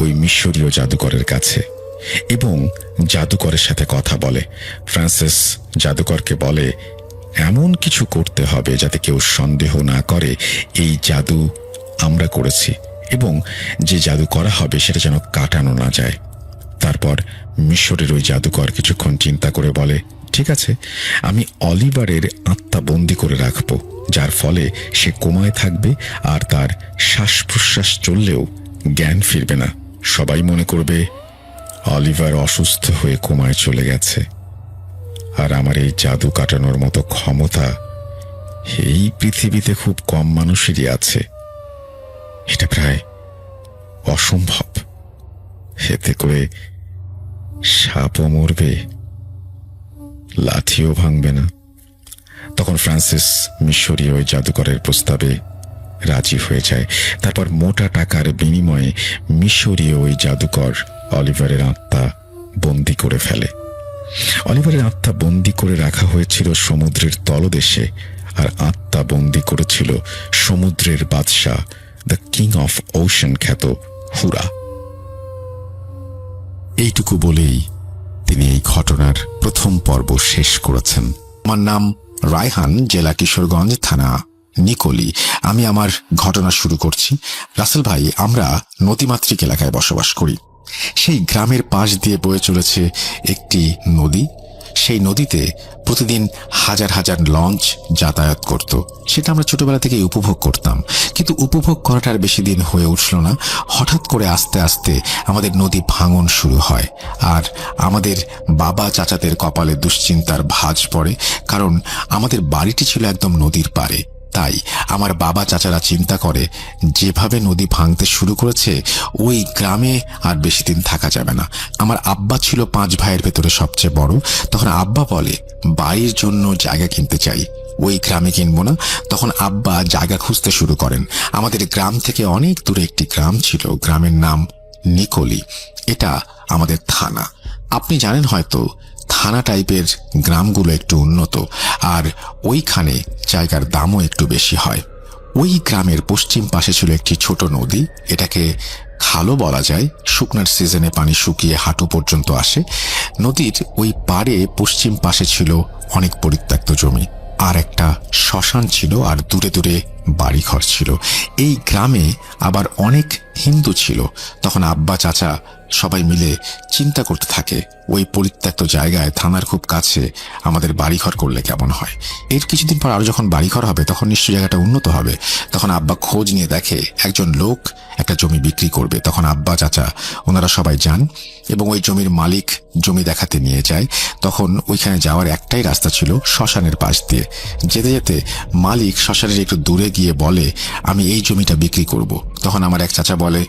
ওই মিশরীয় জাদুকরের কাছে এবং জাদুকরের সাথে কথা বলে। ফ্রান্সিস জাদুকরকে বলে, এমন কিছু করতে হবে যাতে কেউ সন্দেহ না করে এই জাদু আমরা করেছি এবং যে জাদু করা হবে সেটা যেন কাটানো না যায়। তারপর মিশরের ওই জাদুকর কিছুক্ষণ চিন্তা করে বলে, ঠিক আছে, আমি অলিভারের আত্মা বন্দি করে রাখবো, যার ফলে সে কোমায় থাকবে আর তার শ্বাস প্রশ্বাস চললেও জ্ঞান ফিরবে না। সবাই মনে করবে অলিভার অসুস্থ হয়ে কোমায় চলে গেছে। আর আমার এই জাদু কাটানোর মতো ক্ষমতা এই পৃথিবীতে খুব কম মানুষেরই আছে। এটা প্রায় অসম্ভব। এতে করে সাপও মরবে, লাঠিও ভাঙবে না। তখন ফ্রান্সিস মিশরীয় ওই জাদুকরের প্রস্তাবে রাজি হয়ে যায়। তারপর মোটা টাকার বিনিময়ে মিশরীয় ওই জাদুকর অলিভারের আত্মা বন্দি করে ফেলে। অলিভারের আত্মা বন্দি করে রাখা হয়েছিল সমুদ্রের তলদেশে, আর আত্মা বন্দি করেছিল সমুদ্রের বাদশাহ, দ্য কিং অফ ওশান খ্যাত হুরা। এইটুকু বলেই তিনি এই ঘটনার প্রথম পর্ব শেষ করেছেন। আমার নাম রায়হান, জেলা কিশোরগঞ্জ, থানা নিকলি। আমি আমার ঘটনা শুরু করছি। রাসেল ভাই, আমরা নদীমাতৃক এলাকায় বসবাস করি। সেই গ্রামের পাশ দিয়ে বয়ে চলেছে একটি নদী। সেই নদীতে প্রতিদিন হাজার হাজার লঞ্চ যাতায়াত করত। সেটা আমরা ছোটবেলা থেকে উপভোগ করতাম, কিন্তু উপভোগ করাটার বেশি দিন হয়ে উঠল না। হঠাৎ করে আস্তে আস্তে আমাদের নদী ভাঙন শুরু হয়, আর আমাদের বাবা চাচাদের কপালে দুশ্চিন্তার ভাঁজ পড়ে, কারণ আমাদের বাড়িটি ছিল একদম নদীর পাড়ে। তাই আমার বাবা চাচারা চিন্তা করে, যেভাবে নদী ভাঙতে শুরু করেছে ওই গ্রামে আর বেশি দিন থাকা যাবে না। আমার আব্বা ছিল 5 ভাইয়ের ভেতরে সবচেয়ে বড়। তখন আব্বা বলে, বাড়ির জন্য জায়গা কিনতে চাই, ওই গ্রামে কিনবো না। তখন আব্বা জায়গা খুঁজতে শুরু করেন। আমাদের গ্রাম থেকে অনেক দূরে একটি গ্রাম ছিল, গ্রামের নাম নিকলি। এটা আমাদের থানা। আপনি জানেন হয়তো, থানা টাইপের গ্রামগুলো একটু উন্নত, আর ওইখানে জায়গার দামও একটু বেশি হয়। ওই গ্রামের পশ্চিম পাশে ছিল একটি ছোট নদী, এটাকে খালও বলা যায়। শুকনার সিজনে পানি শুকিয়ে হাঁটু পর্যন্ত আসে। নদীর ওই পাড়ে পশ্চিম পাশে ছিল অনেক পরিত্যক্ত জমি, আর একটা শ্মশান ছিল, আর দূরে দূরে বাড়িঘর ছিল। এই গ্রামে আবার অনেক হিন্দু ছিল। তখন আব্বা চাচা সবাই মিলে চিন্তা করতে থাকে, ওই পরিত্যক্ত জায়গায় থানার খুব কাছে আমাদের বাড়িঘর করলে কেমন হয়। এর কিছুদিন পর আরো যখন বাড়িঘর হবে তখন নিশ্চয় জায়গাটা উন্নত হবে। তখন আব্বা খোঁজ নিয়ে দেখে একজন লোক একটা জমি বিক্রি করবে। তখন আব্বা চাচা ওনারা সবাই যান এবং ওই জমির মালিক জমি দেখাতে নিয়ে যায়। তখন ওইখানে যাওয়ার একটাই রাস্তা ছিল, শ্মশানের পাশ দিয়ে। যেতে যেতে মালিক শ্মশানের একটু দূরে গিয়ে বলে, আমি এই জমিটা বিক্রি করব। তখন আমার এক চাচা বলে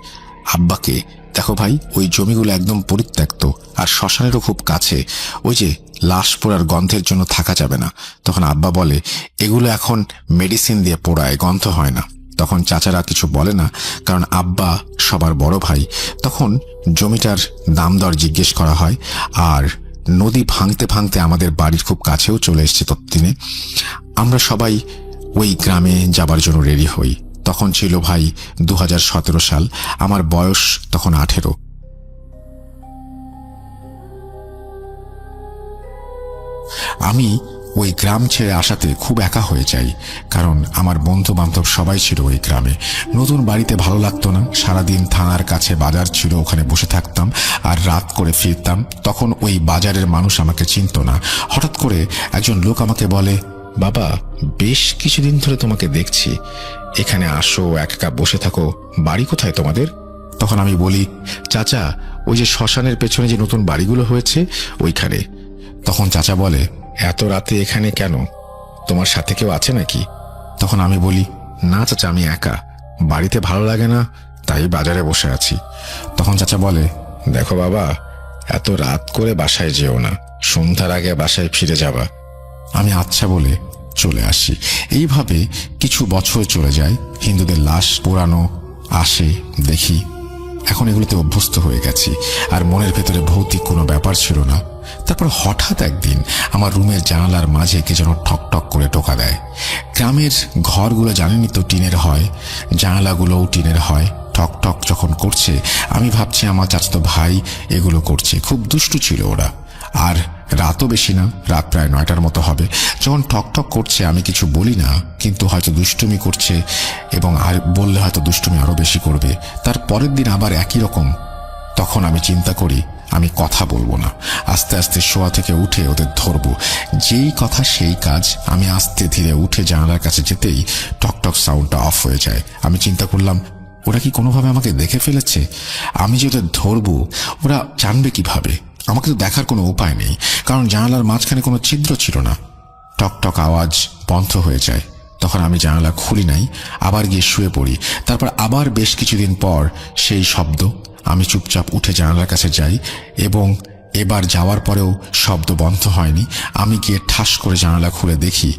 আব্বাকে, দেখো ভাই, ওই জমিগুলো একদম পরিত্যক্ত, আর শ্মশানেরও খুব কাছে, ওই যে লাশ পোড়ার গন্ধের জন্য থাকা যাবে না। তখন আব্বা বলে, এগুলো এখন মেডিসিন দিয়ে পোড়ায়, গন্ধ হয় না। তখন চাচারা কিছু বলে না, কারণ আব্বা সবার বড় ভাই। তখন জমিটার দাম দর জিজ্ঞেস করা হয়, আর নদী ভাঙতে ভাঙতে আমাদের বাড়ির খুব কাছেও চলে এসছে ততদিনে। আমরা সবাই ওই গ্রামে যাবার জন্য রেডি হই। তখন ছিল ভাই 2017 সাল, আমার বয়স তখন 18। আমি ওই গ্রাম ছেড়ে আসাতে খুব একা হয়ে যাই, কারণ আমার বন্ধু বান্ধব সবাই ছিল ওই গ্রামে। নতুন বাড়িতে ভালো লাগতো না। সারাদিন থানার কাছে বাজার ছিল, ওখানে বসে থাকতাম আর রাত করে ফিরতাম। তখন ওই বাজারের মানুষ আমাকে চিনত না। হঠাৎ করে একজন লোক আমাকে বলে, বাবা, বেশ কিছুদিন ধরে তোমাকে দেখছি, এখানে আসো, একা বসে থাকো, বাড়ি কোথায় তোমাদের? তখন আমি বলি, চাচা, ওই যে শ্মশানের পেছনে যে নতুন বাড়িগুলো হয়েছে ওইখানে। তখন চাচা বলে, এত রাতে এখানে কেন, তোমার সাথে কেউ আছে নাকি? তখন আমি বলি, না চাচা, আমি একা, বাড়িতে ভালো লাগে না, তাই বাজারে বসে আছি। তখন চাচা বলে, দেখো বাবা, এত রাত করে বাসায় যেও না, সন্ধ্যার আগে বাসায় ফিরে যাবা। আমি আচ্ছা বলে চলে আসি। এইভাবে কিছু বছর চলে যায়। হিন্দুদের লাশ পোড়ানো আসে, দেখি। এখন এগুলোতে অভ্যস্ত হয়ে গেছি, আর মনের ভেতরে ভৌতিক কোনো ব্যাপার ছিল না। তারপর হঠাৎ একদিন আমার রুমের জানালার মাঝে কে যেন ঠক ঠক করে টোকা দেয়। গ্রামের ঘরগুলো জানেনই তো, টিনের হয়, জানালাগুলোও টিনের হয়। ঠক ঠক যখন করছে, আমি ভাবছি আমার চাচাতো ভাই এগুলো করছে। খুব দুষ্টু ছিল ওরা, আর রাতও বেশি না, রাত প্রায় 9টার মতো হবে। যখন ঠক ঠক করছে আমি কিছু বলি না, কিন্তু হয়তো দুষ্টুমি করছে, এবং আর বললে হয়তো দুষ্টুমি আরো বেশি করবে। তার পরের দিন আবার একই রকম। তখন আমি চিন্তা করি, আমি কথা বলবো না, আস্তে আস্তে শোয়া থেকে উঠে ওদের ধরবো। যেই কথা সেই কাজ। আমি আস্তে ধীরে উঠে জানালার কাছে যেতেই টক টক সাউন্ডটা অফ হয়ে যায়। আমি চিন্তা করলাম, ওরা কি কোনোভাবে আমাকে দেখে ফেলেছে? আমি যে ওদের ধরবো, ওরা জানবে কিভাবে? আমাকে তো দেখার কোনো উপায় নেই, কারণ জানালার মাঝখানে কোনো ছিদ্র ছিল না। টক টক আওয়াজ বন্ধ হয়ে যায়। তখন আমি জানালা খুলি নাই, আবার গিয়ে শুয়ে পড়ি। তারপর আবার বেশ কিছুদিন পর সেই শব্দ। আমি চুপচাপ উঠে জানালার কাছে যাই, এবং এবার যাওয়ার পরেও শব্দ বন্ধ হয়নি। আমি গিয়ে ঠাস করে জানালা খুলে দেখি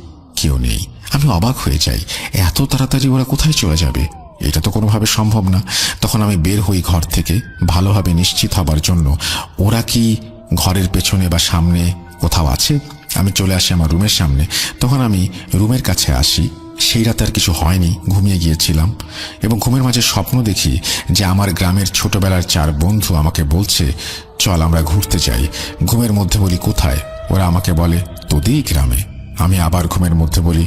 কেউ নেই। আমি অবাক হয়ে যাই, এত তাড়াতাড়ি ওরা কোথায় চলে যাবে? এটা তো কোনোভাবে সম্ভব না। তখন আমি বের হই ঘর থেকে, ভালোভাবে নিশ্চিত হবার জন্য ওরা কি ঘরের পেছনে বা সামনে কোথাও আছে। আমি চলে আসি আমার রুমের সামনে। তখন আমি রুমের কাছে আসি। সেই রাতে আর কিছু হয়নি, ঘুমিয়ে গিয়েছিলাম এবং ঘুমের মাঝে স্বপ্ন দেখি যে আমার গ্রামের ছোটবেলার 4 বন্ধু আমাকে বলছে, চল আমরা ঘুরতে যাই। ঘুমের মধ্যে বলি, কোথায়? ওরা আমাকে বলে, তোদেরই গ্রামে। আমি আবার ঘুমের মধ্যে বলি,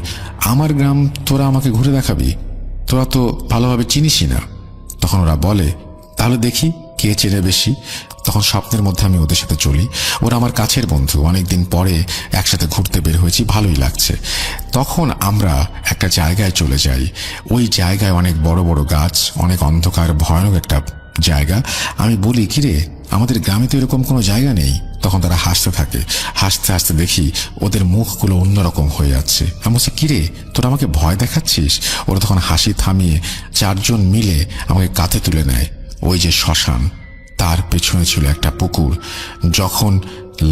আমার গ্রাম তোরা আমাকে ঘুরে দেখাবি? তোরা তো ভালোভাবে চিনিসই না। তখন ওরা বলে, তাহলে দেখি কে চেনে বেশি। তখন স্বপ্নের মধ্যে আমি ওদের সাথে চলি। ওরা আমার কাছের বন্ধু, অনেকদিন পরে একসাথে ঘুরতে বের হয়েছি, ভালোই লাগছে। তখন আমরা একটা জায়গায় চলে যাই। ওই জায়গায় অনেক বড় বড় গাছ, অনেক অন্ধকার, ভয়ানক একটা জায়গা। আমি বলি, কিরে, আমাদের গ্রামে তো এরকম কোনো জায়গা নেই। তখন তারা হাসতে থাকে। হাসতে হাসতে দেখি ওদের মুখগুলো অন্যরকম হয়ে যাচ্ছে। আমি বলছি, কিরে, তোরা আমাকে ভয় দেখাচ্ছিস? ওরা তখন হাসি থামিয়ে 4 জন মিলে আমাকে কাঁধে তুলে নেয়। ওই যে শ্মশান, তার পেছনে ছিল একটা পুকুর। যখন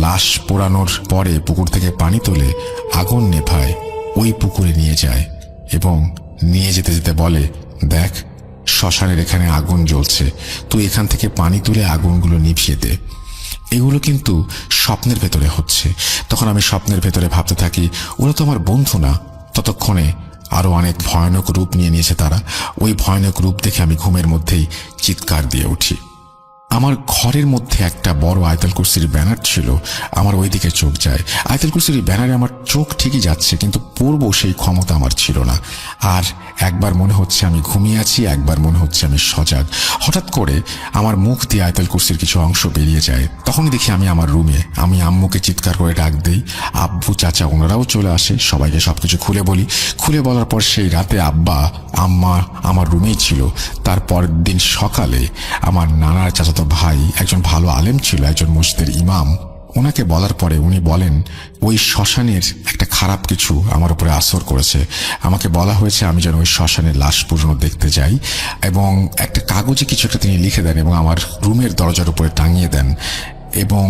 লাশ পোড়ানোর পরে পুকুর থেকে পানি তোলে, আগুন নেভায়, ওই পুকুরে নিয়ে যায় এবং নিয়ে যেতে যেতে বলে, দেখ, শ্মশানের এখানে আগুন জ্বলছে, তুই এখান থেকে পানি তুলে আগুনগুলো নিভিয়ে দে। এগুলো কিন্তু স্বপ্নের ভেতরে হচ্ছে। তখন আমি স্বপ্নের ভেতরে ভাবতে থাকি, ওরা তো আমার বন্ধু না। ততক্ষণে আরো অনেক ভয়ানক রূপ নিয়ে নিয়েছে তারা। ওই ভয়ানক রূপ দেখে আমি ঘুমের মধ্যেই চিৎকার দিয়ে উঠি। আমার ঘরের মধ্যে একটা বড় আয়াতুল কুরসির ব্যানার ছিল। আমার ওই দিকে চোখ যায়। আয়াতুল কুরসির ব্যানারে আমার চোখ ঠিকই যাচ্ছে, কিন্তু পড়বো সেই ক্ষমতা আমার ছিল না। আর একবার মনে হচ্ছে আমি ঘুমিয়ে আছি, একবার মনে হচ্ছে আমি সজাগ। হঠাৎ করে আমার মুখ দিয়ে আয়াতুল কুরসির কিছু অংশ বেরিয়ে যায়। তখনই দেখি আমি আমার রুমে। আমি আম্মুকে চিৎকার করে ডাক দেই। আব্বু, চাচা ওনারাও চলে আসে। সবাইকে সবকিছু খুলে বলি। খুলে বলার পর সেই রাতে আব্বা আম্মা আমার রুমেই ছিল। তারপরের দিন সকালে আমার নানার চাচাতো ভাই, একজন ভালো আলেম ছিল, একজন মসজিদের ইমাম, ওনাকে বলার পরে উনি বলেন, ওই শ্মশানের একটা খারাপ কিছু আমার উপরে আসর করেছে। আমাকে বলা হয়েছে আমি যেন ওই শ্মশানের লাশ পুরনো দেখতে যাই, এবং একটা কাগজে কিছু একটা তিনি লিখে দেন এবং আমার রুমের দরজার উপরে টাঙিয়ে দেন। এবং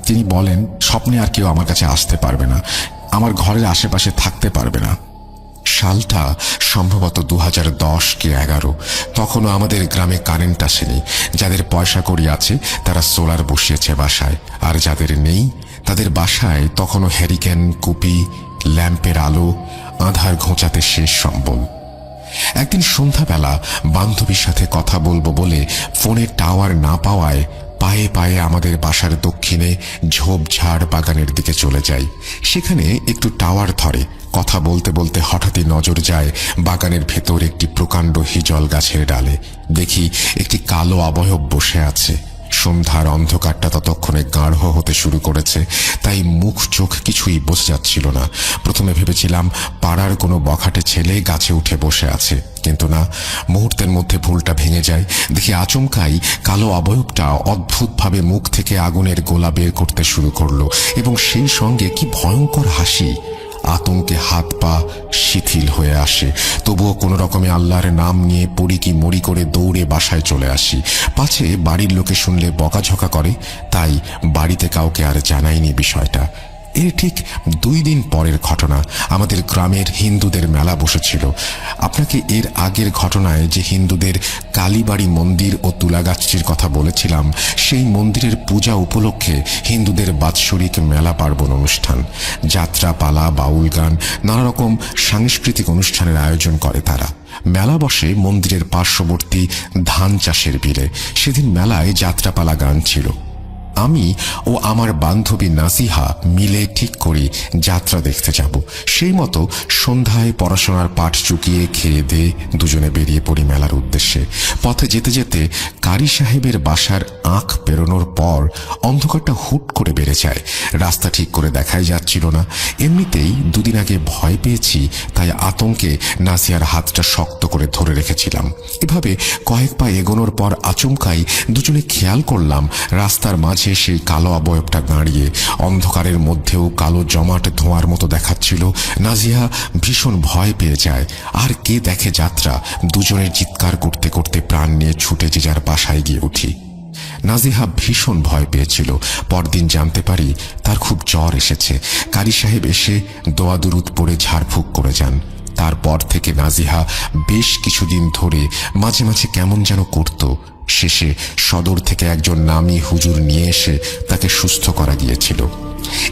তিনি বলেন, স্বপ্নে আর কেউ আমার কাছে আসতে পারবে না, আমার ঘরের আশেপাশে থাকতে পারবে না। সালটা সম্ভবত 2010 কি 11। তখনও আমাদের গ্রামে কারেন্ট আসেনি। যাদের পয়সা কড়ি আছে তারা সোলার বসিয়েছে বাসায়, আর যাদের নেই তাদের বাসায় তখনও হ্যারিকেন, কুপি, ল্যাম্পের আলো, আধার ঘোচাতে শেষ সম্বল। একদিন সন্ধ্যাবেলা বান্ধবীর সাথে কথা বলবো বলে ফোনে টাওয়ার না পাওয়ায় পায়ে পায়ে আমাদের বাসার দক্ষিণে ঝোপঝাড় বাগানের দিকে চলে যাই। সেখানে একটু টাওয়ার ধরে। কথা বলতে বলতে হঠাৎই নজর যায় বাগানের ভেতর একটি প্রকাণ্ড হিজল গাছের ডালে। দেখি একটি কালো অবয়ব বসে আছে। সন্ধ্যার অন্ধকারটা ততক্ষণে গাঢ় হতে শুরু করেছে, তাই মুখ চোখ কিছুই বোঝা যাচ্ছিল না। প্রথমে ভেবেছিলাম পাড়ার কোনো বখাটে ছেলে গাছে উঠে বসে আছে, কিন্তু না। মুহূর্তের মধ্যে ভুলটা ভেঙে যায়। দেখি আচমকাই কালো অবয়বটা অদ্ভুতভাবে মুখ থেকে আগুনের গোলা বের করতে শুরু করলো, এবং সেই সঙ্গে কি ভয়ঙ্কর হাসি। আতঙ্কে হাত পা শিথিল হয়ে আসে। তবুও কোনো রকমে আল্লাহর নাম নিয়ে পড়ি কি মরি করে দৌড়ে বাসায় চলে আসি। পাছে বাড়ির লোকে শুনলে বকাঝকা করে, তাই বাড়িতে কাউকে আর জানাইনি বিষয়টা। এর ঠিক 2 দিন পরের ঘটনা। আমাদের গ্রামের হিন্দুদের মেলা বসেছিল। আপনাকে এর আগের ঘটনায় যে হিন্দুদের কালীবাড়ি মন্দির ও তুলাগাছটির কথা বলেছিলাম, সেই মন্দিরের পূজা উপলক্ষে হিন্দুদের বাৎসরিক মেলা পার্বণ অনুষ্ঠান, যাত্রা পালা, বাউল গান, নানা রকম সাংস্কৃতিক অনুষ্ঠানের আয়োজন করে তারা। মেলা বসে মন্দিরের পার্শ্ববর্তী ধান চাষের বিলে। সেদিন মেলায় যাত্রাপালা গান ছিল। আমি ও আমার বান্ধবী নাসিহা মিলে ঠিক করি যাত্রা দেখতে যাব। সেই মতো সন্ধ্যায় পড়াশোনার পাঠ চুকিয়ে খেয়ে দিয়ে দুজনে বেরিয়ে পড়ি মেলার উদ্দেশ্যে। পথে যেতে যেতে কারি সাহেবের বাসার আঁক পেরোনোর পর অন্ধকারটা হুট করে বেড়ে যায়। রাস্তা ঠিক করে দেখাই যাচ্ছিল না। এমনিতেই 2 দিন আগে ভয় পেয়েছি, তাই আতঙ্কে নাসিয়ার হাতটা শক্ত করে ধরে রেখেছিলাম। এভাবে কয়েক পা এগোনোর পর আচমকাই দুজনে খেয়াল করলাম রাস্তার মাঝে সেই কালো অবয়বটা দাঁড়িয়ে। অন্ধকারের মধ্যেও কালো জমাট ধোঁয়ার মতো দেখাচ্ছিল। নাজিয়া ভীষণ ভয় পেয়ে যায়। আর কে দেখে যাত্রা। দুজনের চিৎকার করতে করতে প্রাণ নিয়ে ছুটে যে যার বাসায় গিয়ে উঠি। নাজিহা ভীষণ ভয় পেয়েছিল। পরদিন জানতে পারি তার খুব জ্বর এসেছে। কারি সাহেব এসে দোয়া দুরুদ পড়ে ঝাড়ফুঁক করে যান। তারপর থেকে নাজিহা বেশ কিছুদিন ধরে মাঝে মাঝে কেমন যেন করত। শেষে সদর থেকে একজন নামী হুজুর নিয়ে এসে তাকে সুস্থ করা গিয়েছিল।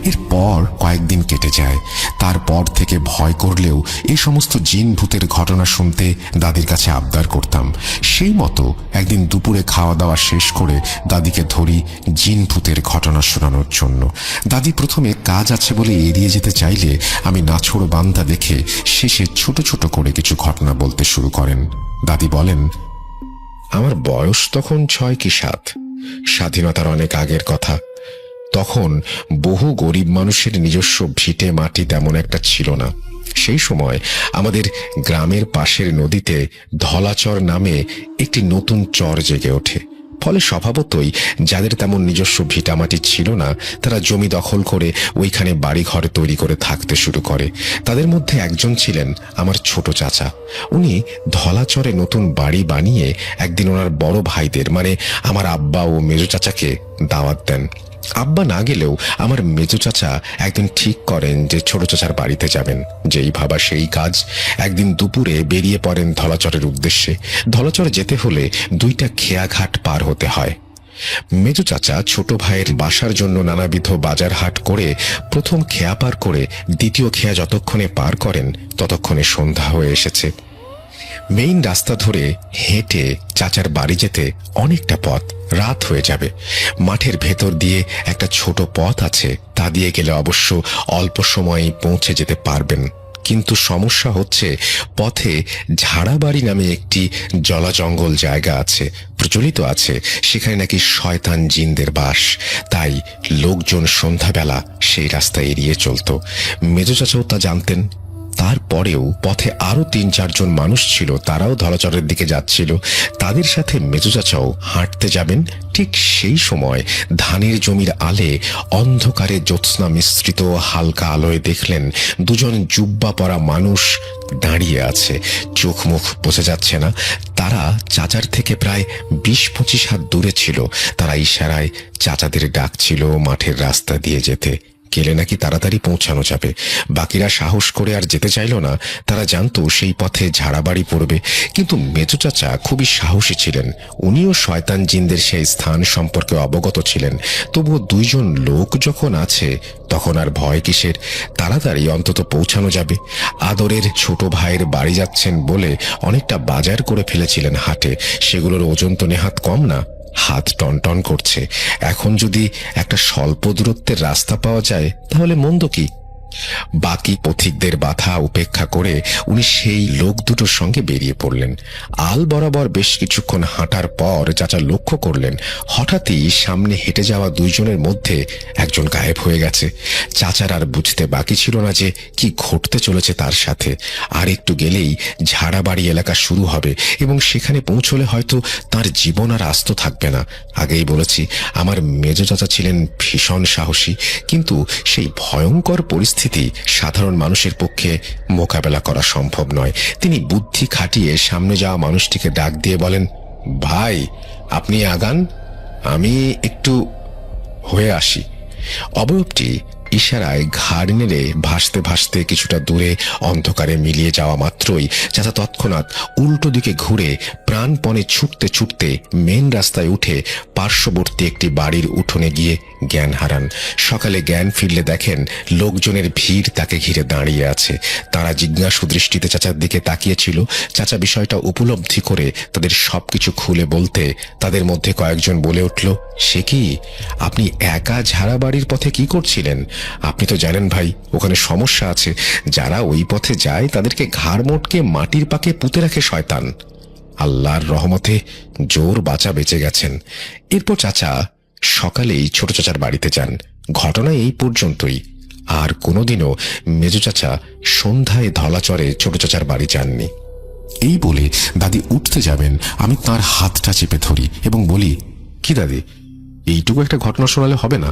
এরপর কয়েকদিন কেটে যায়। তারপর থেকে ভয় করলেও এই সমস্ত জিন ভূতের ঘটনা শুনতে দাদির কাছে আবদার করতাম। সেই মতো একদিন দুপুরে খাওয়া দাওয়া শেষ করে দাদিকে ধরি জিন ভূতের ঘটনা শোনানোর জন্য। দাদি প্রথমে কাজ আছে বলে এড়িয়ে যেতে চাইলে আমি নাছোড় বান্দা দেখে শেষে ছোট ছোট করে কিছু ঘটনা বলতে শুরু করেন। দাদি বলেন, আমার বয়স তখন 6 কি 7। স্বাধীনতার অনেক আগের কথা। তখন বহু গরিব মানুষের নিজস্ব ভিটে মাটি তেমন একটা ছিল না। সেই সময় আমাদের গ্রামের পাশের নদীতে ধলাচর নামে একটি নতুন চর জেগে ওঠে। ফলে স্বভাবতই যাদের তেমন নিজস্ব ভিটামাটি ছিল না তারা জমি দখল করে ওইখানে বাড়িঘর তৈরি করে থাকতে শুরু করে। তাদের মধ্যে একজন ছিলেন আমার ছোট চাচা। উনি ধলাচরে নতুন বাড়ি বানিয়ে একদিন ওনার বড় ভাইদের মানে আমার আব্বা ও মেজো চাচাকে দাওয়াত দেন। আব্বা না গেলেও আমার মেজো চাচা একদিন ঠিক করেন যে ছোট চাচার বাড়িতে যাবেন। যেই ভাবা সেই কাজ। একদিন দুপুরে বেরিয়ে পড়েন ধলাচরের উদ্দেশ্যে। ধলাচরে যেতে হলে 2টা খেয়াঘাট পার হতে হয়। মেজো চাচা ছোট ভাইয়ের বাসার জন্য নানাবিধ বাজার হাট করে প্রথম খেয়া পার করে দ্বিতীয় খেয়া যতক্ষণে পার করেন ততক্ষণে সন্ধ্যা হয়ে এসেছে। মেইন রাস্তা ধরে হেঁটে চাচার বাড়ি যেতে অনেকটা পথ। রাত হয়ে যাবে। মাঠের ভেতর দিয়ে একটা ছোট পথ আছে, তা দিয়ে গেলে অবশ্য অল্প সময়েই পৌঁছে যেতে পারবেন। কিন্তু সমস্যা হচ্ছে পথে ঝাড়াবাড়ি নামে একটি জলাজঙ্গল জায়গা আছে, প্রচলিত আছে। সেখানে নাকি শয়তান জিনদের বাস। তাই লোকজন সন্ধ্যাবেলা সেই রাস্তা এড়িয়ে চলত। মেজো চাচাও তা জানতেন। তারপরেও পথে আরো 3-4 জন মানুষ ছিল, তারাও ধলাচরের দিকে যাচ্ছিল। তাদের সাথে মেজো চাচাও হাঁটতে যাবেন। ঠিক সেই সময় ধানের জমির আলে অন্ধকারে জ্যোৎস্না মিশ্রিত হালকা আলোয় দেখলেন 2 জন জুব্বা পরা মানুষ দাঁড়িয়ে আছে। চোখ মুখ বোঝা যাচ্ছে না। তারা চাচার থেকে প্রায় 20-25 হাত দূরে ছিল। তারা ইশারায় চাচাদের ডাকছিল মাঠের রাস্তা দিয়ে যেতে। গেলে নাকি তাড়াতাড়ি পৌঁছানো যাবে। বাকিরা সাহস করে আর যেতে চাইল না। তারা জানতো সেই পথে ঝাড়াবাড়ি পড়বে। কিন্তু মেজো চাচা খুবই সাহসী ছিলেন। উনিও শয়তান জিনদের সেই স্থান সম্পর্কে অবগত ছিলেন। তবুও 2 জন লোক যখন আছে তখন আর ভয় কিসের? তাড়াতাড়ি অন্তত পৌঁছানো যাবে। আদরের ছোট ভাইয়ের বাড়ি যাচ্ছেন বলে অনেকটা বাজার করে ফেলেছিলেন হাটে। সেগুলোর ওজন তো নেহাত কম না। হাত টনটন করছে। এখন যদি একটা স্বল্প দূরত্বের রাস্তা পাওয়া যায় তাহলে মন্দ কি? বাকি পথিকদের বাধা উপেক্ষা করে উনি সেই লোক দুটোর সঙ্গে বেরিয়ে পড়লেন। আল বরাবর বেশ কিছুক্ষণ হাঁটার পর চাচা লক্ষ্য করলেন হঠাৎই সামনে হেঁটে যাওয়া 2 জনের মধ্যে একজন গায়েব হয়ে গেছে। চাচার আর বুঝতে বাকি ছিল না যে কি ঘটতে চলেছে তার সাথে। আর একটু গেলেই ঝাড়াবাড়ি এলাকা শুরু হবে এবং সেখানে পৌঁছলে হয়তো তার জীবন আর আস্ত থাকবে না। আগেই বলেছি আমার মেজো চাচা ছিলেন ভীষণ সাহসী, কিন্তু সেই ভয়ঙ্কর পরিস্থিতি সাধারণ মানুষের পক্ষে মোকাবেলা করা সম্ভব নয়। তিনি বুদ্ধি খাটিয়ে সামনে যাওয়া মানুষটিকে ডাক দিয়ে বলেন, ভাই আপনি আগান, আমি একটু হয়ে আসি। অবয়বটি ইশারায় ঘাড় নেড়ে ভাসতে ভাসতে কিছুটা দূরে অন্ধকারে মিলিয়ে যাওয়া মাত্রই চাচা তৎক্ষণাৎ উল্টো দিকে ঘুরে প্রাণপণে ছুটতে ছুটতে মেন রাস্তায় উঠে পার্শ্ববর্তী একটি বাড়ির উঠোনে গিয়ে জ্ঞান হারান। সকালে জ্ঞান ফিরলে দেখেন লোকজনের ভিড় তাকে ঘিরে দাঁড়িয়ে আছে। তারা জিজ্ঞাসু দৃষ্টিতে চাচার দিকে তাকিয়েছিল। চাচা বিষয়টা উপলব্ধি করে তাদের সবকিছু খুলে বলতে তাদের মধ্যে কয়েকজন বলে উঠল, সে কি, আপনি একা ঝাড়াবাড়ির পথে কি করছিলেন? আপনি তো জানেন ভাই ওখানে সমস্যা আছে। যারা ওই পথে যায় তাদেরকে ঘাড় মোটকে মাটির পাকে পুঁতে রাখে শয়তান। আল্লাহর রহমতে জোর বাঁচা বেঁচে গেছেন। এরপর চাচা সকালেই ছোট চাচার বাড়িতে যান। ঘটনা এই পর্যন্তই। আর কোনোদিনও মেজো চাচা সন্ধ্যায় ধলাচরে ছোট চাচার বাড়ি যাননি। এই বলে দাদি উঠতে যাবেন, আমি তার হাতটা চেপে ধরি এবং বলি, কি দাদি, এইটুকু একটা ঘটনা শোনালে হবে না?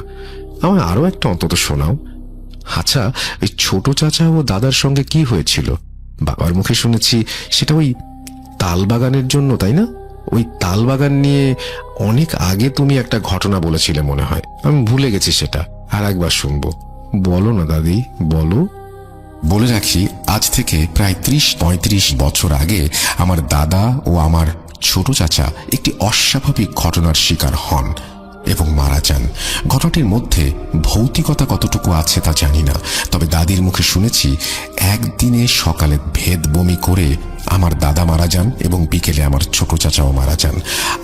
আমায় আরো একটা অন্তত শোনাও। আচ্ছা, ওই ছোট চাচা ও দাদার সঙ্গে কি হয়েছিল? বাবার মুখে শুনেছি সেটা ওই তাল বাগানের জন্য, তাই না? ওই তালবাগান নিয়ে অনেক আগে তুমি একটা ঘটনা বলেছিলে মনে হয়, আমি ভুলে গেছি সেটা, আর একবার শুনবো। বলো না দাদি, বলো। বলে রাখি, আজ থেকে প্রায় 30-35 বছর আগে আমার দাদা ও আমার ছোট চাচা একটি অস্বাভাবিক ঘটনার শিকার হন এবং মারা যান। ঘটনাটির মধ্যে ভৌতিকতা কতটুকু আছে তা জানি না, তবে দাদির মুখে শুনেছি একদিনে সকালে ভেদ বমি করে আমার দাদা মারা যান এবং বিকেলে আমার ছোট চাচাও মারা যান।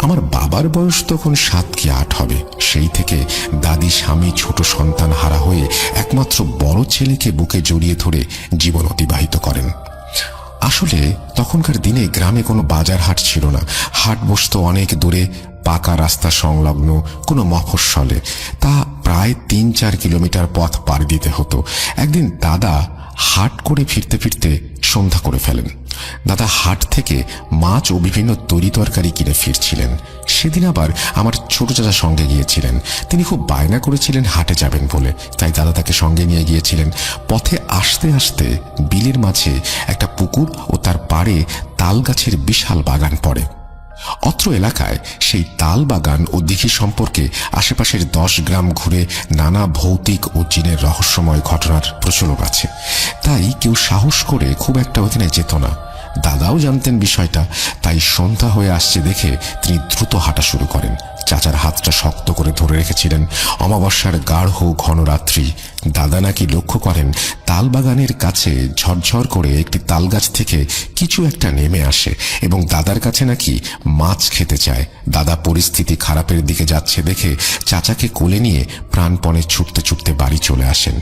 আমার বাবার বয়স তখন 7 কি 8 হবে। সেই থেকে দাদি স্বামী ছোট সন্তান হারা হয়ে একমাত্র বড় ছেলেকে বুকে জড়িয়ে ধরে জীবন অতিবাহিত করেন। আসলে তখনকার দিনে গ্রামে কোনো বাজার হাট ছিল না। হাট বসতো অনেক দূরে, পাকা রাস্তা সংলগ্ন কোনো মফস্বলে। তা প্রায় 3-4 কিলোমিটার পথ পাড়ি দিতে হতো। একদিন দাদা হাট করে ফিরতে ফিরতে সন্ধ্যা করে ফেলেন। দাদা হাট থেকে মাছ ও বিভিন্ন তরি তরকারি কিনে ফিরছিলেন। সেদিন আবার আমার ছোট চাচা সঙ্গে গিয়েছিলেন। তিনি খুব বায়না করেছিলেন হাটে যাবেন বলে, তাই দাদা তাকে সঙ্গে নিয়ে গিয়েছিলেন। পথে আসতে আসতে বিলের মাঝে একটা পুকুর ও তার পাড়ে তাল গাছের বিশাল বাগান পড়ে। অত্র এলাকায় সেই তাল বাগান ও দিঘি সম্পর্কে আশেপাশের 10 গ্রাম ঘুরে নানা ভৌতিক ও জিনের রহস্যময় ঘটনার প্রচলন আছে। তাই কেউ সাহস করে খুব একটা ওখানে যেত না। দাদাও জানতেন বিষয়টা, তাই সন্ধ্যা হয়ে আসছে দেখে তিনি দ্রুত হাঁটা শুরু করেন। চাচার হাতটা শক্ত করে ধরে রেখেছিলেন। অমাবস্যার গাঢ় ঘন রাত্রি। দাদা নাকি লক্ষ্য করেন তাল বাগানের কাছে ঝরঝর করে একটি তাল গাছ থেকে কিছু একটা নেমে আসে এবং দাদার কাছে নাকি মাছ খেতে চায়। দাদা পরিস্থিতি খারাপের দিকে যাচ্ছে দেখে চাচাকে কোলে নিয়ে প্রাণপণে ছুটতে ছুটতে বাড়ি চলে আসেন।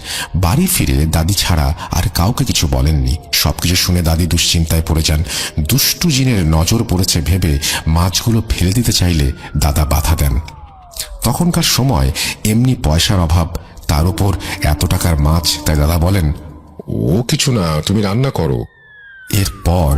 বাড়ি ফিরে দাদি ছাড়া আর কাউকে কিছু বলেননি। সবকিছু শুনে দাদি দুশ্চিন্তায় পড়ে যান। দুষ্টু জিনের নজর পড়েছে ভেবে মাছগুলো ফেলে দিতে চাইলে দাদা বাধা দেন। তখনকার সময় এমনি পয়সার অভাব, তার উপর এত টাকার মাছ, তাই দাদা বলেন, ও কিছু না, তুমি রান্না করো। এরপর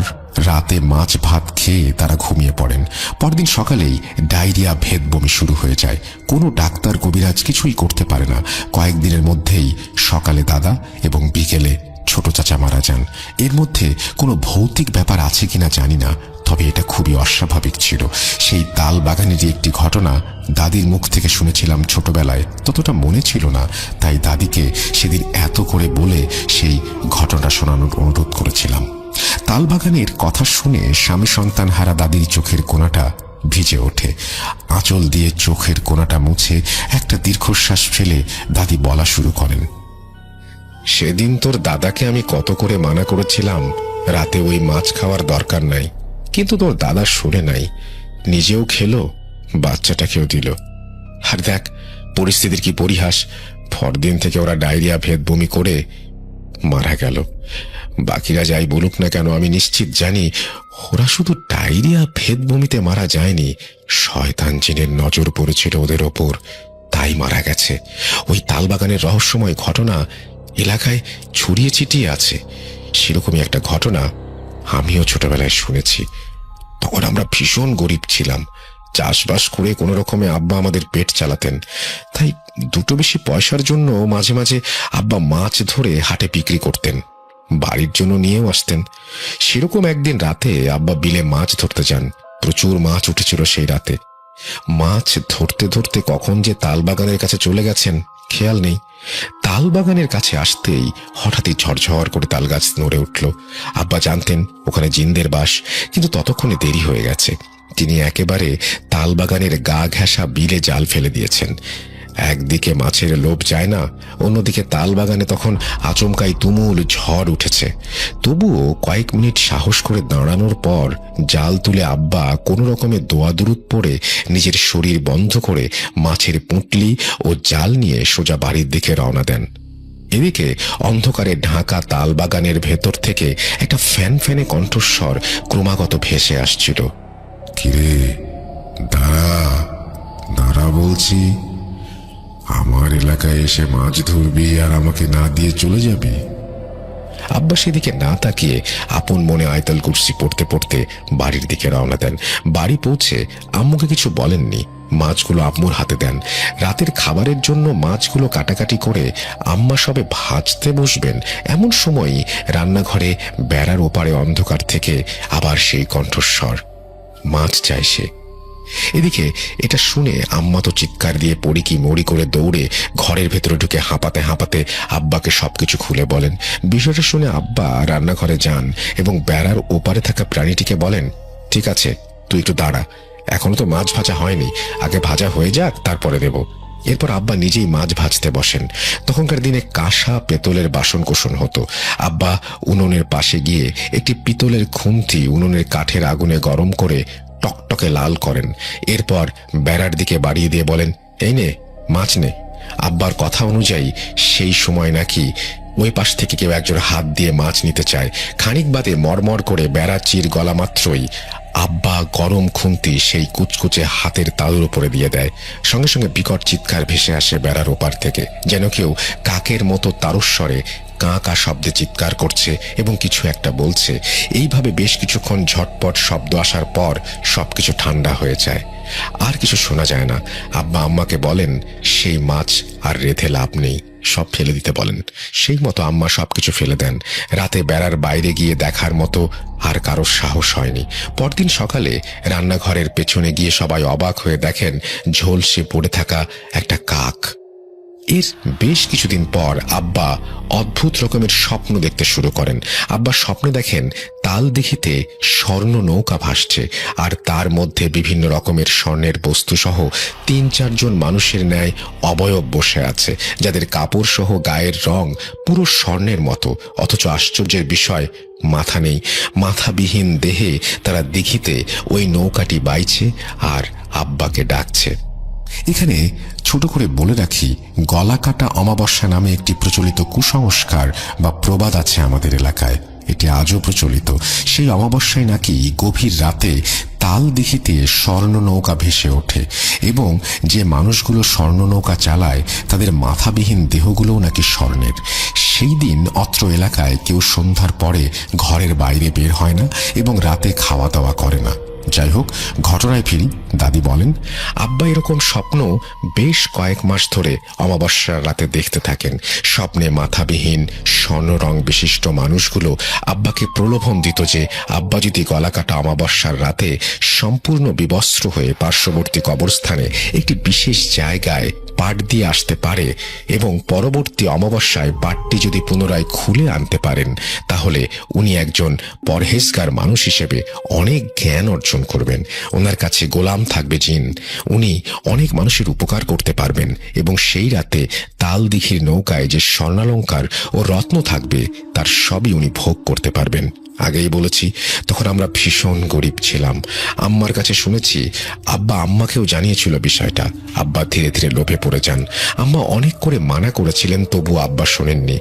রাতে মাছ ভাত খেয়ে তারা ঘুমিয়ে পড়েন। পরদিন সকালেই ডায়রিয়া ভেদ বমি শুরু হয়ে যায়। কোনো ডাক্তার কবিরাজ কিছুই করতে পারে না। কয়েকদিনের মধ্যেই সকালে দাদা এবং বিকেলে ছোট চাচা মারা যান। এর মধ্যে কোনো ভৌতিক ব্যাপার আছে কিনা জানি না, তবে এটা খুবই অস্বাভাবিক ছিল। সেই তাল বাগানেরই একটি ঘটনা দাদির মুখ থেকে শুনেছিলাম ছোটবেলায়, ততটা মনে ছিল না। তাই দাদিকে সেদিন এত করে বলে সেই ঘটনা শোনানোর অনুরোধ করেছিলাম। তালবাগানের কথা শুনে স্বামী সন্তান হারা দাদির চোখের কোণাটা ভিজে ওঠে। আঁচল দিয়ে চোখের কোণাটা মুছে একটা দীর্ঘশ্বাস ফেলে দাদি বলা শুরু করেন, সেদিন তোর দাদাকে আমি কত করে মানা করেছিলাম রাতে ওই মাছ খাওয়ার দরকার নাই, কিন্তু তোর দাদা শুনে নাই। নিজেও খেলো, বাচ্চাটাকেও দিল। আর দেখ পরিস্থিতির কি পরিহাস। পরদিন থেকে ওরা ডায়রিয়া ভেদ বমি করে মারা গেল। বাকিরা যাই বলুক না কেন, আমি নিশ্চিত জানি ওরা শুধু ডায়রিয়া ভেদ বমিতে মারা যায়নি, শয়তান জিনের নজর পড়েছিল ওদের ওপর, তাই মারা গেছে। ওই তালবাগানের রহস্যময় ঘটনা এলাকায় ছড়িয়ে ছিটিয়ে আছে। সেরকমই একটা ঘটনা আমিও ছোটবেলায় শুনেছি। তখন আমরা ভীষণ গরিব ছিলাম। চাষবাস করে কোনো রকমে আব্বা আমাদের পেট চালাতেন। তাই দুটো বেশি পয়সার জন্য মাঝে মাঝে আব্বা মাছ ধরে হাটে বিক্রি করতেন, বাড়ির জন্য নিয়েও আসতেন। সেরকম একদিন রাতে আব্বা বিলে মাছ ধরতে যান। প্রচুর মাছ উঠেছিল সেই রাতে। মাছ ধরতে ধরতে কখন যে তালবাগানের কাছে চলে গেছেন খেয়াল নেই। তালবাগানের কাছে আসতেই হঠাৎই ঝরঝর করে তাল গাছ নড়ে উঠল। আব্বা জানতেন ওখানে জিনদের বাস, কিন্তু ততক্ষণে দেরি হয়ে গেছে। তিনি একেবারে তালবাগানের গা ঘেঁষা বিলে জাল ফেলে দিয়েছেন। একদিকে মাছের লোভ যায় না, অন্যদিকে তালবাগানে তখন আচমকাই তুমুল ঝড় উঠেছে। তবুও কয়েক মিনিট সাহস করে দাঁড়ানোর পর জাল তুলে আব্বা কোনো রকমে দোয়া দুরুদ পড়ে নিজের শরীর বন্ধ করে মাছের পুঁটলি ও জাল নিয়ে সোজা বাড়ির দিকে রওনা দেন। এদিকে অন্ধকারে ঢাকা তালবাগানের ভেতর থেকে একটা ফ্যানফ্যানে কণ্ঠস্বর ক্রমাগত ভেসে আসছিল, কিরে দাঁড়া দাঁড়া বলছি, আমার এলাকায় এসে মাছ ধরবি আর আমাকে না দিয়ে চলে যাবি? আব্বা সেদিকে না তাকিয়ে আপন মনে আয়তাল কুরসি পড়তে পড়তে বাড়ির দিকে রওনা দেন। বাড়ি পৌঁছে আম্মুকে কিছু বলেননি, মাছগুলো আম্মুর হাতে দেন। রাতের খাবারের জন্য মাছগুলো কাটাকাটি করে আম্মা সবে ভাজতে বসবেন, এমন সময়ই রান্নাঘরে বেড়ার ওপারে অন্ধকার থেকে আবার সেই কণ্ঠস্বর, মাছ চায় সে। এদিকে এটা শুনে আম্মা তো চিৎকার দিয়ে পড়ি কি মরি করে দৌড়ে ঘরের ভেতরে ঢুকে হাঁপাতে হাঁপাতে আব্বাকে সবকিছু খুলে বলেন। বিষয়টা শুনে আব্বা রান্নাঘরে যান এবং বেড়ার ওপারে থাকা প্রাণীটিকে বলেন, ঠিক আছে, তুই একটু দাঁড়া, এখনো তো মাছ ভাজা হয়নি, আগে ভাজা হয়ে যাক তারপরে দেব। এরপর আব্বা নিজেই মাছ ভাজতে বসেন। তখনকার দিনে কাঁসা পেতলের বাসন কোসন হতো। আব্বা উনুনের পাশে গিয়ে একটি পিতলের খুন্তি উনুনের কাঠের আগুনে গরম করে টকটকে লাল করেন। এরপর বেড়ার দিকে বাড়িয়ে দিয়ে বলেন, এই নে মাছ নে। আব্বার কথা অনুযায়ী সেই সময় নাকি ওই পাশ থেকে কেউ একজন হাত দিয়ে মাছ নিতে চায়। খানিক বাদে মরমর করে বেড়া চির গলা মাত্রই আব্বা গরম খুন্তি সেই কুচকুচে হাতের তালুর উপরে দিয়ে দেয়। সঙ্গে সঙ্গে বিকট চিৎকার ভেসে আসে বেড়ার ওপার থেকে, যেন কেউ কাকের মতো তারস্বরে কাঁ কা শব্দে চিৎকার করছে এবং কিছু একটা বলছে। এইভাবে বেশ কিছুক্ষণ ঝটপট শব্দ আসার পর সবকিছু ঠান্ডা হয়ে যায়, আর কিছু শোনা যায় না। আব্বা আম্মাকে বলেন সেই মাছ আর রেঁধে লাভ নেই, সব ফেলে দিতে বলেন। সেই মতো আম্মা সবকিছু ফেলে দেন। রাতে বেড়ার বাইরে গিয়ে দেখার মতো আর কারোর সাহস হয়নি। পরদিন সকালে রান্নাঘরের পেছনে গিয়ে সবাই অবাক হয়ে দেখেন ঝলসে পড়ে থাকা একটা কাক। এর বেশ কিছুদিন পর আব্বা অদ্ভুত রকমের স্বপ্ন দেখতে শুরু করেন। আব্বা স্বপ্নে দেখেন তাল দিঘিতে স্বর্ণ নৌকা ভাসছে, আর তার মধ্যে বিভিন্ন রকমের স্বর্ণের বস্তু সহ ৩-৪ জন মানুষের ন্যায় অবয়ব বসে আছে, যাদের কাপড় সহ গায়ের রং পুরো স্বর্ণের মতো। অথচ আশ্চর্যের বিষয়, মাথা নেই। মাথাবিহীন দেহে তারা দিঘিতে ওই নৌকাটি বাইছে আর আব্বাকে ডাকছে। এখানে ছোট করে বলে রাখি, গলা কাটা অমাবস্যা নামে একটি প্রচলিত কুসংস্কার বা প্রবাদ আছে আমাদের এলাকায়। এটি আজও প্রচলিত। সেই অমাবস্যায় নাকি গভীর রাতে তাল দিঘিতে স্বর্ণ নৌকা ভেসে ওঠে এবং যে মানুষগুলো স্বর্ণ নৌকা চালায় তাদের মাথাবিহীন দেহগুলোও নাকি স্বর্ণের। সেই দিন অত্র এলাকায় কেউ সন্ধ্যার পরে ঘরের বাইরে বের হয় না এবং রাতে খাওয়া দাওয়া করে না। যাই হোক, ঘটনায় ফিরি। দাদি বলেন, আব্বা এরকম স্বপ্ন বেশ কয়েক মাস ধরে অমাবস্যার রাতে দেখতে থাকেন। স্বপ্নে মাথাবিহীন স্বর্ণ রং বিশিষ্ট মানুষগুলো আব্বাকে প্রলোভন দিত যে আব্বা যদি গলাকাটা অমাবস্যার রাতে সম্পূর্ণ বিবস্ত্র হয়ে পার্শ্ববর্তী কবরস্থানে একটি বিশেষ জায়গায় পাট দিয়ে আসতে পারে এবং পরবর্তী অমাবস্যায় পাটটি যদি পুনরায় খুলে আনতে পারেন, তাহলে উনি একজন পরহেজগার মানুষ হিসেবে অনেক জ্ঞান অর্জন করবেন। ওনার কাছে গোলাম থাকবে জিন, উনি অনেক মানুষের উপকার করতে পারবেন এবং সেই রাতে তাল দিঘির নৌকায় যে স্বর্ণালঙ্কার ও রত্ন থাকবে তার সবই উনি ভোগ করতে পারবেন। আগেই বলেছি, তখন আমরা ভীষণ গরিব ছিলাম। আম্মার কাছে শুনেছি আব্বা আম্মাকেও জানিয়েছিল বিষয়টা। আব্বা ধীরে ধীরে লোভে পড়ে যান। আম্মা অনেক করে মানা করেছিলেন, তবু আব্বা শোনেননি।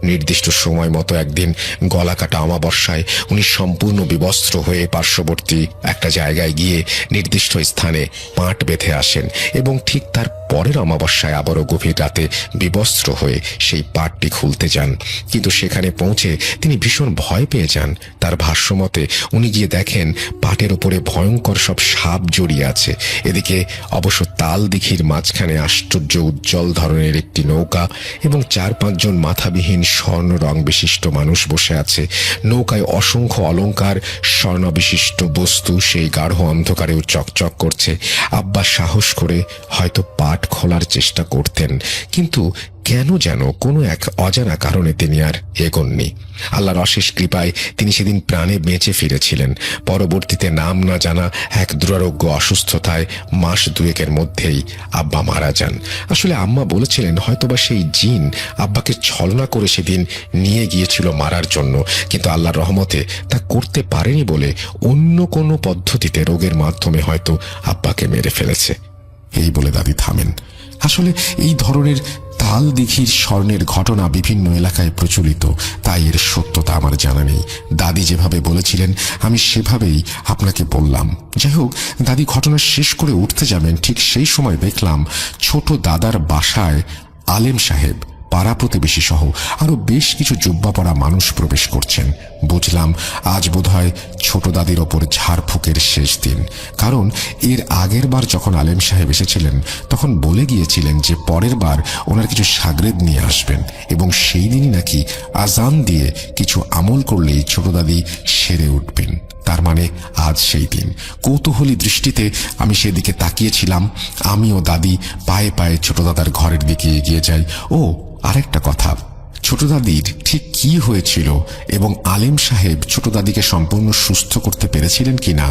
নির্দিষ্ট সময় মতো একদিন গলা কাটা অমাবস্যায় উনি সম্পূর্ণ বিবস্ত্র হয়ে পার্শ্ববর্তী একটা জায়গায় গিয়ে নির্দিষ্ট স্থানে পাট বেঁধে আসেন এবং ঠিক তার পরের অমাবস্যায় আবারও গভীর রাতে বিবস্ত্র হয়ে সেই পাটটি খুলতে যান। কিন্তু সেখানে পৌঁছে তিনি ভীষণ ভয় পেয়ে যান। তার ভাষ্যমতে উনি গিয়ে দেখেন পাটের উপরে ভয়ঙ্কর সব সাপ জড়িয়ে আছে। এদিকে অবশ্য তাল দিঘির মাঝখানে আশ্চর্য উজ্জ্বল ধরনের একটি নৌকা এবং 4-5 জন মাথাবিহীন স্বর্ণ রং বিশিষ্ট মানুষ বসে আছে। নৌকায় অসংখ্য অলংকার, স্বর্ণ বিশিষ্ট বস্তু সেই গাঢ় অন্ধকারেও চকচক করছে। আব্বা সাহস করে হয়তো পাট খোলার চেষ্টা করতেন, কিন্তু কেন যেন কোনো এক অজানা কারণে তিনি আর এগোননি। আল্লাহর অশেষ কৃপায় তিনি সেদিন প্রাণে বেঁচে ফিরেছিলেন। পরবর্তীতে নাম না জানা এক দুরারোগ্য অসুস্থতায় মাস 2-এর মধ্যেই আব্বা মারা যান। আসলে আম্মা বলেছিলেন হয়তোবা সেই জিন আব্বাকে ছলনা করে সেদিন নিয়ে গিয়েছিল মারার জন্য, কিন্তু আল্লাহর রহমতে তা করতে পারেনি বলে অন্য কোনো পদ্ধতিতে রোগের মাধ্যমে হয়তো আব্বাকে মেরে ফেলেছে। এই বলে দাদি থামেন। আসলে এই ধরনের তাল দিঘির স্বর্ণের ঘটনা বিভিন্ন এলাকায় প্রচলিত, তাই এর সত্যতা আমার জানা নেই। দাদি যেভাবে বলেছিলেন আমি সেভাবেই আপনাকে বললাম। যাই হোক, দাদি ঘটনা শেষ করে উঠতে যাবেন, ঠিক সেই সময় দেখলাম ছোট দাদার বাসায় আলেম সাহেব, পাড়া প্রতিবেশী সহ আরো বেশ কিছু জুব্বা পরা মানুষ প্রবেশ করছেন। বুঝলাম আজ বোধহয় ছোট দাদির ওপর ঝাড়ফুঁকের শেষ দিন। কারণ এর আগের বার যখন আলেম সাহেব এসেছিলেন তখন বলে গিয়েছিলেন যে পরের বার ওনার কিছু সাগরেদ নিয়ে আসবেন, এবং সেই দিনই নাকি আজান দিয়ে কিছু আমল করলেই ছোট দাদি সেরে উঠবেন। তার মানে আজ সেই দিন। কৌতূহলী দৃষ্টিতে আমি সেদিকে তাকিয়েছিলাম। আমি ও দাদি পায়ে পায়ে ছোট দাদার ঘরের দিকে এগিয়ে যাই। ও আরেকটা কথা, ছোট দাদির ঠিক কি হয়েছিল এবং আলেম সাহেব ছোট দাদিকে সম্পূর্ণ সুস্থ করতে পেরেছিলেন কিনা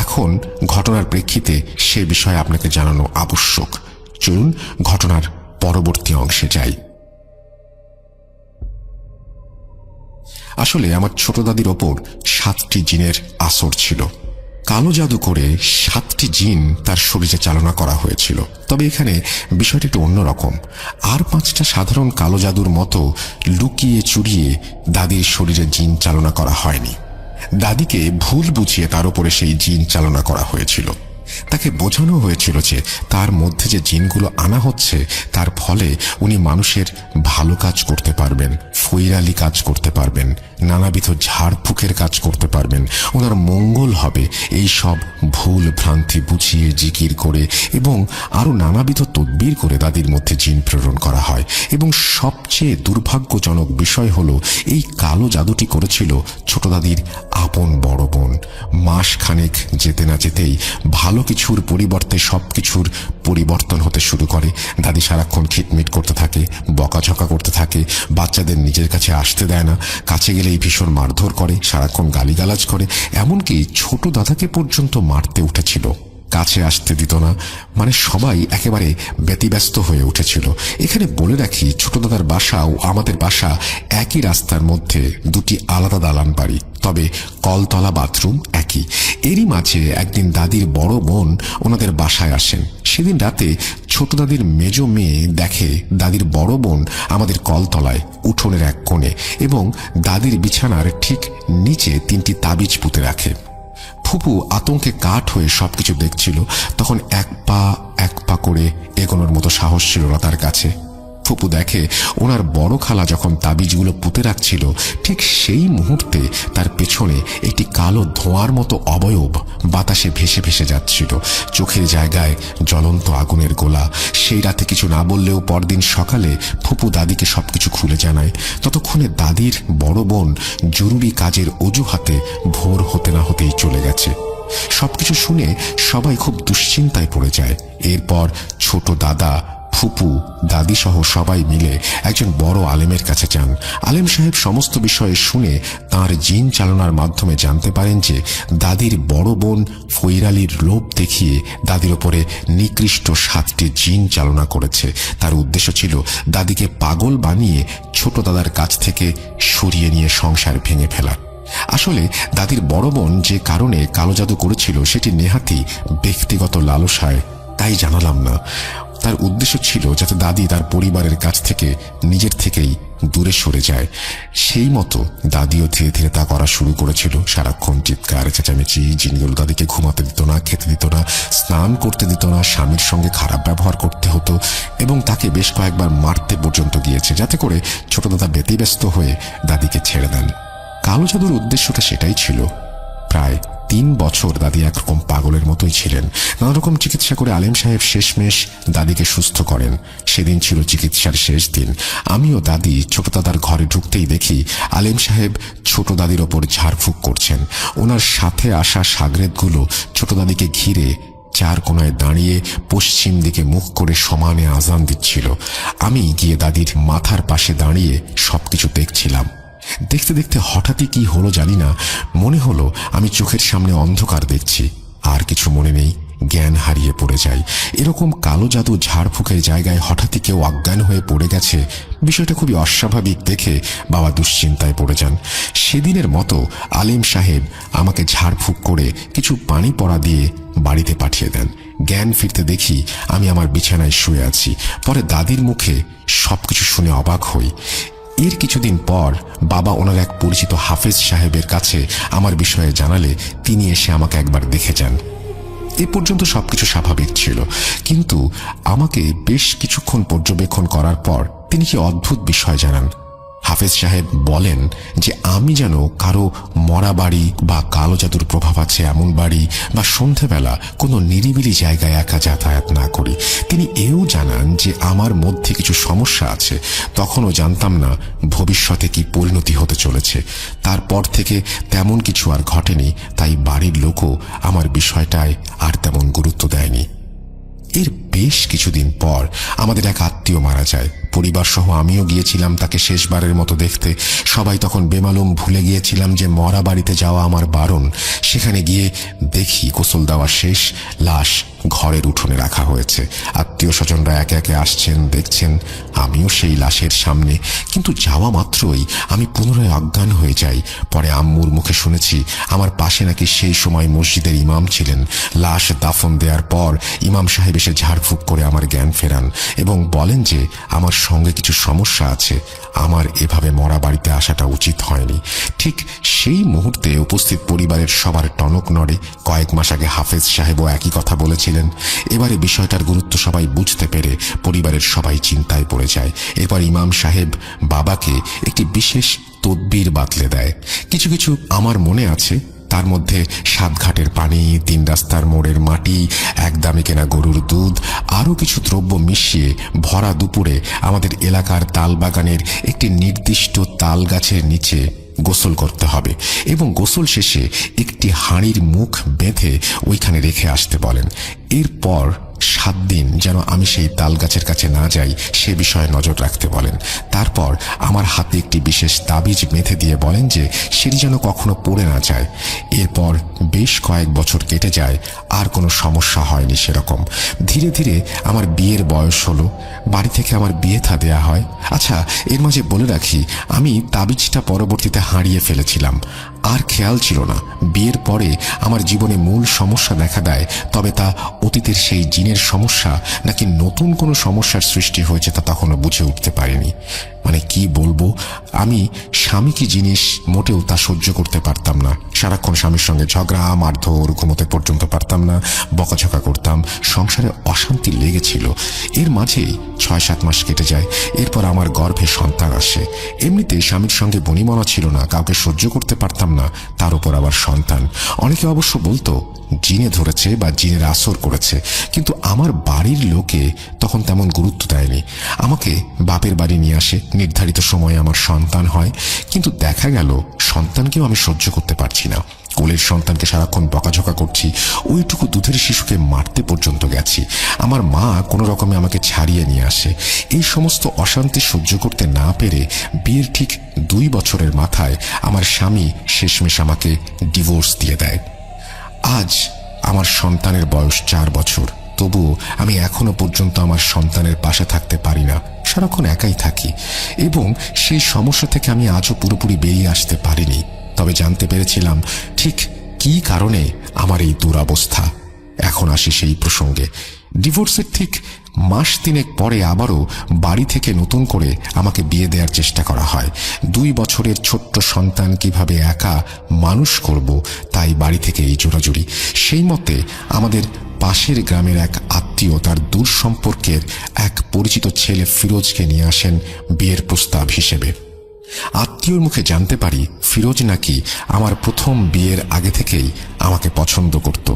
এখন ঘটনার প্রেক্ষিতে সে বিষয়ে আপনাকে জানানো আবশ্যক। চলুন ঘটনার পরবর্তী অংশে যাই। আসলে আমার ছোট দাদির ওপর 7টি জিনের আসর ছিল। কালো জাদু করে 7টি জিন তার শরীরে চালনা করা হয়েছিল। তবে এখানে বিষয়টি একটু অন্যরকম। আর 5টা সাধারণ কালো জাদুর মতো লুকিয়ে চুরিয়ে দাদির শরীরে জিন চালনা করা হয়নি। দাদিকে ভুল বুঝিয়ে তার উপরে সেই জিন চালনা করা হয়েছিল। তাকে বোঝানো হয়েছিল যে তার মধ্যে যে জিনগুলো আনা হচ্ছে তার ফলে উনি মানুষের ভালো কাজ করতে পারবেন, ফৈরালি কাজ করতে পারবেন, নানাবিধ ঝাড়ফুঁকের কাজ করতে পারবেন, ওনার মঙ্গল হবে, এই সব ভুল ভ্রান্তি বুঝিয়ে জিকির করে এবং আরো নানাবিধ তদবির করে দাদির মধ্যে জিন প্রেরণ করা হয়। এবং সবচেয়ে দুর্ভাগ্যজনক বিষয় হলো এই কালো জাদুটি করেছিল ছোট দাদির আপন বড় বোন। মাস খানেক যেতে না যেতেই ভালো কিছুর পরিবর্তে সবকিছুর পরিবর্তন হতে শুরু করে। দাদি সারাক্ষণ খিটমিট করতে থাকে, বকাঝকা করতে থাকে, বাচ্চাদের নিজের কাছে আসতে দেয় না, কাছে গেলেই ভীষণ মারধর করে, সারাক্ষণ গালিগালাজ করে, এমনকি ছোট দাদাকে পর্যন্ত মারতে উঠেছিল, কাছে আসতে দিত না। মানে সবাই একেবারে ব্যতিব্যস্ত হয়ে উঠেছিল। এখানে বলে রাখি, ছোট দাদার বাসা ও আমাদের বাসা একই রাস্তার মধ্যে, 2টি আলাদা দালান বাড়ি, তবে কলতলা বাথরুম একই। এরই মাঝে একদিন দাদির বড় বোন ওনাদের বাসায় আসেন। সেদিন রাতে ছোট দাদির মেজ মেয়ে দেখে দাদির বড় বোন আমাদের কলতলায় উঠোনের এক কোণে এবং দাদির বিছানার ঠিক নিচে 3টি তাবিজ পুঁতে রাখে। ফুপু আতঙ্কে কাঠ হয়ে সবকিছু দেখছিল। তখন এক পা করে এগোনোর মতো সাহস ছিল না তার কাছে। ফুপু দেখে ওনার বড় খালা যখন তাবিজগুলো পুঁতে রাখছিল ঠিক সেই মুহূর্তে তার পেছনে একটি কালো ধোঁয়ার মতো অবয়ব বাতাসে ভেসে ভেসে যাচ্ছিল, চোখের জায়গায় জ্বলন্ত আগুনের গোলা। সেই রাতে কিছু না বললেও পরদিন সকালে ফুপু দাদিকে সবকিছু খুলে জানায়। ততক্ষণে দাদির বড় বোন জরুরি কাজের অজুহাতে ভোর হতে না হতেই চলে গেছে। সবকিছু শুনে সবাই খুব দুশ্চিন্তায় পড়ে যায়। এরপর ছোট দাদা, ফুপু, দাদি সহ সবাই মিলে একজন বড় আলেমের কাছে যান। আলেম সাহেব সমস্ত বিষয়ে শুনে তাঁর জিন চালনার মাধ্যমে জানতে পারেন যে দাদির বড় বোন ফৈরালির লোভ দেখিয়ে দাদির ওপরে নিকৃষ্ট 7টি জিন চালনা করেছে। তার উদ্দেশ্য ছিল দাদিকে পাগল বানিয়ে ছোট দাদার কাছ থেকে সরিয়ে নিয়ে সংসার ভেঙে ফেলা। আসলে দাদির বড় বোন যে কারণে কালো জাদু করেছিল সেটি নেহাতি ব্যক্তিগত লালসায়, তাই জানালাম না। তার উদ্দেশ্য ছিল যাতে দাদি তার পরিবারের কাছ থেকে নিজের থেকেই দূরে সরে যায়। সেই মতো দাদিও ধীরে ধীরে তা করা শুরু করেছিল। সারাক্ষণ চিৎকার চেঁচামেচি, জিনগুলো দাদিকে ঘুমাতে দিত না, খেতে দিত না, স্নান করতে দিত না, স্বামীর সঙ্গে খারাপ ব্যবহার করতে হতো এবং তাকে বেশ কয়েকবার মারতে পর্যন্ত গিয়েছে, যাতে করে ছোট দাদা ব্যতিব্যস্ত হয়ে দাদিকে ছেড়ে দেন। কালো জাদুর উদ্দেশ্যটা সেটাই ছিল। প্রায় 3 বছর দাদি একরকম পাগলের মতোই ছিলেন। নানা রকম চিকিৎসা করে আলেম সাহেব শেষমেশ দাদিকে সুস্থ করেন। সেদিন ছিল চিকিৎসার শেষ দিন। আমিও দাদি ছোট দাদার ঘরে ঢুকতেই দেখি আলেম সাহেব ছোট দাদির ওপর ঝাড়ফুঁক করছেন। ওনার সাথে আসা সাগরেদগুলো ছোট দাদিকে ঘিরে 4 কোণায় দাঁড়িয়ে পশ্চিম দিকে মুখ করে সমানে আজান দিচ্ছিল। আমি গিয়ে দাদির মাথার পাশে দাঁড়িয়ে সবকিছু দেখছিলাম। দেখতে দেখতে হঠাৎই কি হলো জানি না, মনে হলো আমি চোখের সামনে অন্ধকার দেখছি। আর কিছু মনে নেই, জ্ঞান হারিয়ে পড়ে যাই। এরকম কালো জাদু ঝাড়ফুঁকের জায়গায় হঠাৎই কেউ অজ্ঞান হয়ে পড়ে গেছে, বিষয়টা খুবই অস্বাভাবিক দেখে বাবা দুশ্চিন্তায় পড়ে যান। সেদিনের মতো আলিম সাহেব আমাকে ঝাড়ফুঁক করে কিছু পানি পড়া দিয়ে বাড়িতে পাঠিয়ে দেন। জ্ঞান ফিরতে দেখি আমি আমার বিছানায় শুয়ে আছি। পরে দাদির মুখে সবকিছু শুনে অবাক হই। এর কিছুদিন পর বাবা ওনার এক পরিচিত হাফেজ সাহেবের কাছে আমার বিষয়ে জানালে তিনি এসে আমাকে একবার দেখে যান। এ পর্যন্ত সবকিছু স্বাভাবিক ছিল, কিন্তু আমাকে বেশ কিছুক্ষণ পর্যবেক্ষণ করার পর তিনি কি অদ্ভুত বিষয় জানান। হাফেজ সাহেব বলেন যে আমি যেন কারো মরা বাড়ি বা কালো জাদুর প্রভাব আছে এমন বাড়ি বা সন্ধেবেলা কোনো নিরিবিলি জায়গায় একা যাতায়াত না করি। তিনি এও জানান যে আমার মধ্যে কিছু সমস্যা আছে, তখনও জানতাম না ভবিষ্যতে কি পরিণতি হতে চলেছে। তারপর থেকে তেমন কিছু আর ঘটেনি, তাই বাড়ির লোকও আমার বিষয়টায় আর তেমন গুরুত্ব দেয়নি। এর বেশ কিছুদিন পর আমাদের এক আত্মীয় মারা যায়। পরিবার সহ আমিও গিয়েছিলাম তাকে শেষবারের মতো দেখতে। সবাই তখন বেমালুম ভুলে গিয়েছিলাম যে মরা বাড়িতে যাওয়া আমার বারণ। সেখানে গিয়ে দেখি গোসল দেওয়া শেষ, লাশ ঘরের উঠোনে রাখা হয়েছে। আত্মীয় স্বজনরা একে একে আসছেন, দেখছেন। আমিও সেই লাশের সামনে, কিন্তু যাওয়া মাত্রই আমি পুনরায় অজ্ঞান হয়ে যাই। পরে আম্মুর মুখে শুনেছি আমার পাশে নাকি সেই সময় মসজিদের ইমাম ছিলেন। লাশ দাফন দেওয়ার পর ইমাম সাহেব এসে ঝাড়ফুঁক করে আমার জ্ঞান ফেরান এবং বলেন যে আমার সঙ্গে কিছু সমস্যা আছে, আমার এভাবে মরা বাড়িতে আসাটা উচিত হয়নি। ঠিক সেই মুহূর্তে উপস্থিত পরিবারের সবার টনক নড়ে। কয়েক মাস আগে হাফেজ সাহেবও একই কথা বলেছিলেন। এবারে বিষয়টার গুরুত্ব সবাই বুঝতে পেরে পরিবারের সবাই চিন্তায় পড়ে যায়। এরপর ইমাম সাহেব বাবাকে একটি বিশেষ তদবির বাতলে দেয়। কিছু কিছু আমার মনে আছে, তার মধ্যে 7 ঘাটের পানি, 3 রাস্তার মোড়ের মাটি, এক দামে কেনা গরুর দুধ, আরও কিছু দ্রব্য মিশিয়ে ভরা দুপুরে আমাদের এলাকার তাল বাগানের একটি নির্দিষ্ট তাল গাছের নিচে গোসল করতে হবে এবং গোসল শেষে একটি হাঁড়ির মুখ বেঁধে ওইখানে রেখে আসতে বলেন। এরপর 7 দিন যেন আমি সেই তাল গাছের কাছে না যাই সে বিষয়ে নজর রাখতে বলেন। তারপর আমার হাতে একটি বিশেষ তাবিজ বেঁধে দিয়ে বলেন যে সেটি যেন কখনো পড়ে না যায়। এরপর বেশ কয়েক বছর কেটে যায়, আর কোনো সমস্যা হয়নি সেরকম। ধীরে ধীরে আমার বিয়ের বয়স হলো, বাড়ি থেকে আমার বিয়ে থা দেয়া হয়। আচ্ছা, এর মাঝে বলে রাখি, আমি তাবিজটা পরবর্তীতে হারিয়ে ফেলেছিলাম, আর খেয়াল ছিল না। বিয়ের পরে আমার জীবনে মূল সমস্যা দেখা দেয়, তবে তা অতীতের সেই জিনের সমস্যা নাকি নতুন কোনো সমস্যার সৃষ্টি হয়েছে তা তখনও বুঝে উঠতে পারিনি। মানে কি বলবো, আমি স্বামী কি জিনিস মোটেও তা সহ্য করতে পারতাম না। সারাক্ষণ স্বামীর সঙ্গে ঝগড়া, মারধর, ঘুমোতে পর্যন্ত পারতাম না, বকাঝকা করতাম, সংসারে অশান্তি লেগেছিল। এর মাঝেই 6-7 মাস কেটে যায়। এরপর আমার গর্ভে সন্তান আসে। এমনিতে স্বামীর সঙ্গে বনিমনা ছিল না, কাউকে সহ্য করতে পারতাম না, তার উপর আবার সন্তান। অনেকে অবশ্য বলতো জিনে ধরেছে বা জিনের আসর করেছে, কিন্তু আমার বাড়ির লোকে তখন তেমন গুরুত্ব দেয়নি। আমাকে বাপের বাড়ি নিয়ে আসে, নির্ধারিত সময়ে আমার সন্তান হয়, কিন্তু দেখা গেল সন্তানকেও আমি সহ্য করতে পারছি না। কোলের সন্তানকে সারাক্ষণ বকাঝকা করছি, ওইটুকু দুধের শিশুকে মারতে পর্যন্ত গেছি। আমার মা কোনো রকমে আমাকে ছাড়িয়ে নিয়ে আসে। এই সমস্ত অশান্তি সহ্য করতে না পেরে বিয়ের ঠিক 2 বছরের মাথায় আমার স্বামী শেষমেশ আমাকে ডিভোর্স দিয়ে দেয়। আজ আমার সন্তানের বয়স 4 বছর, তবুও আমি এখনো পর্যন্ত আমার সন্তানের পাশে থাকতে পারি না, সারাক্ষণ একাই থাকি এবং সেই সমস্যা থেকে আমি আজও পুরোপুরি বেরিয়ে আসতে পারিনি। তবে জানতে পেরেছিলাম ঠিক কী কারণে আমার এই দুরবস্থা। এখন আসি সেই প্রসঙ্গে। ডিভোর্সের ঠিক মাস 3 পরে আবারও বাড়ি থেকে নতুন করে আমাকে বিয়ে দেওয়ার চেষ্টা করা হয়। 2 বছরের ছোট্ট সন্তান কিভাবে একা মানুষ করব, তাই বাড়ি থেকে এই জোরাজুরি। সেই মতে আমাদের পাশের গ্রামের এক আত্মীয় তার দূর সম্পর্কের এক পরিচিত ছেলে ফিরোজকে নিয়ে আসেন বিয়ের প্রস্তাব হিসেবে। আত্মীয়র মুখে জানতে পারি ফিরোজ নাকি আমার প্রথম বিয়ের আগে থেকেই আমাকে পছন্দ করত।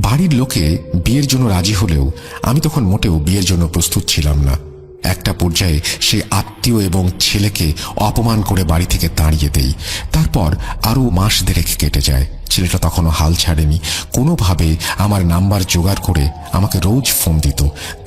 বাড়ির লোকে বিয়ের জন্য রাজি হলেও আমি তখন মোটেও বিয়ের জন্য প্রস্তুত ছিলাম না। একটা পর্যায়ে সেই আত্মীয় এবং ছেলেকে অপমান করে বাড়ি থেকে তাড়িয়ে দেই। তারপর আরও মাস 1.5 কেটে যায়। ছেলেটা তখনও হাল ছাড়েনি, কোনোভাবে আমার নাম্বার জোগাড় করে আমাকে রোজ ফোন দিত।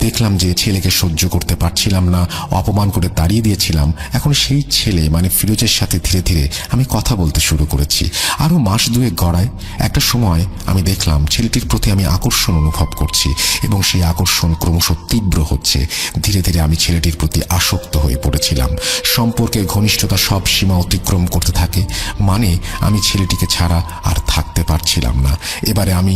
দেখলাম যে ছেলেকে সহ্য করতে পারছিলাম না, অপমান করে তাড়িয়ে দিয়েছিলাম। এখন সেই ছেলে মানে ফিরোজের সাথে ধীরে ধীরে আমি কথা বলতে শুরু করেছি। আরও মাস 2 গড়ায়। একটা সময় আমি দেখলাম ছেলেটির প্রতি আমি আকর্ষণ অনুভব করছি এবং সেই আকর্ষণ ক্রমশ তীব্র হচ্ছে। ধীরে ধীরে আমি ছেলেটির প্রতি আসক্ত হয়ে পড়েছিলাম। সম্পর্কের ঘনিষ্ঠতা সব সীমা অতিক্রম করতে থাকে। মানে আমি ছেলেটিকে ছাড়া আর থাকতে পারছিলাম না। এবারে আমি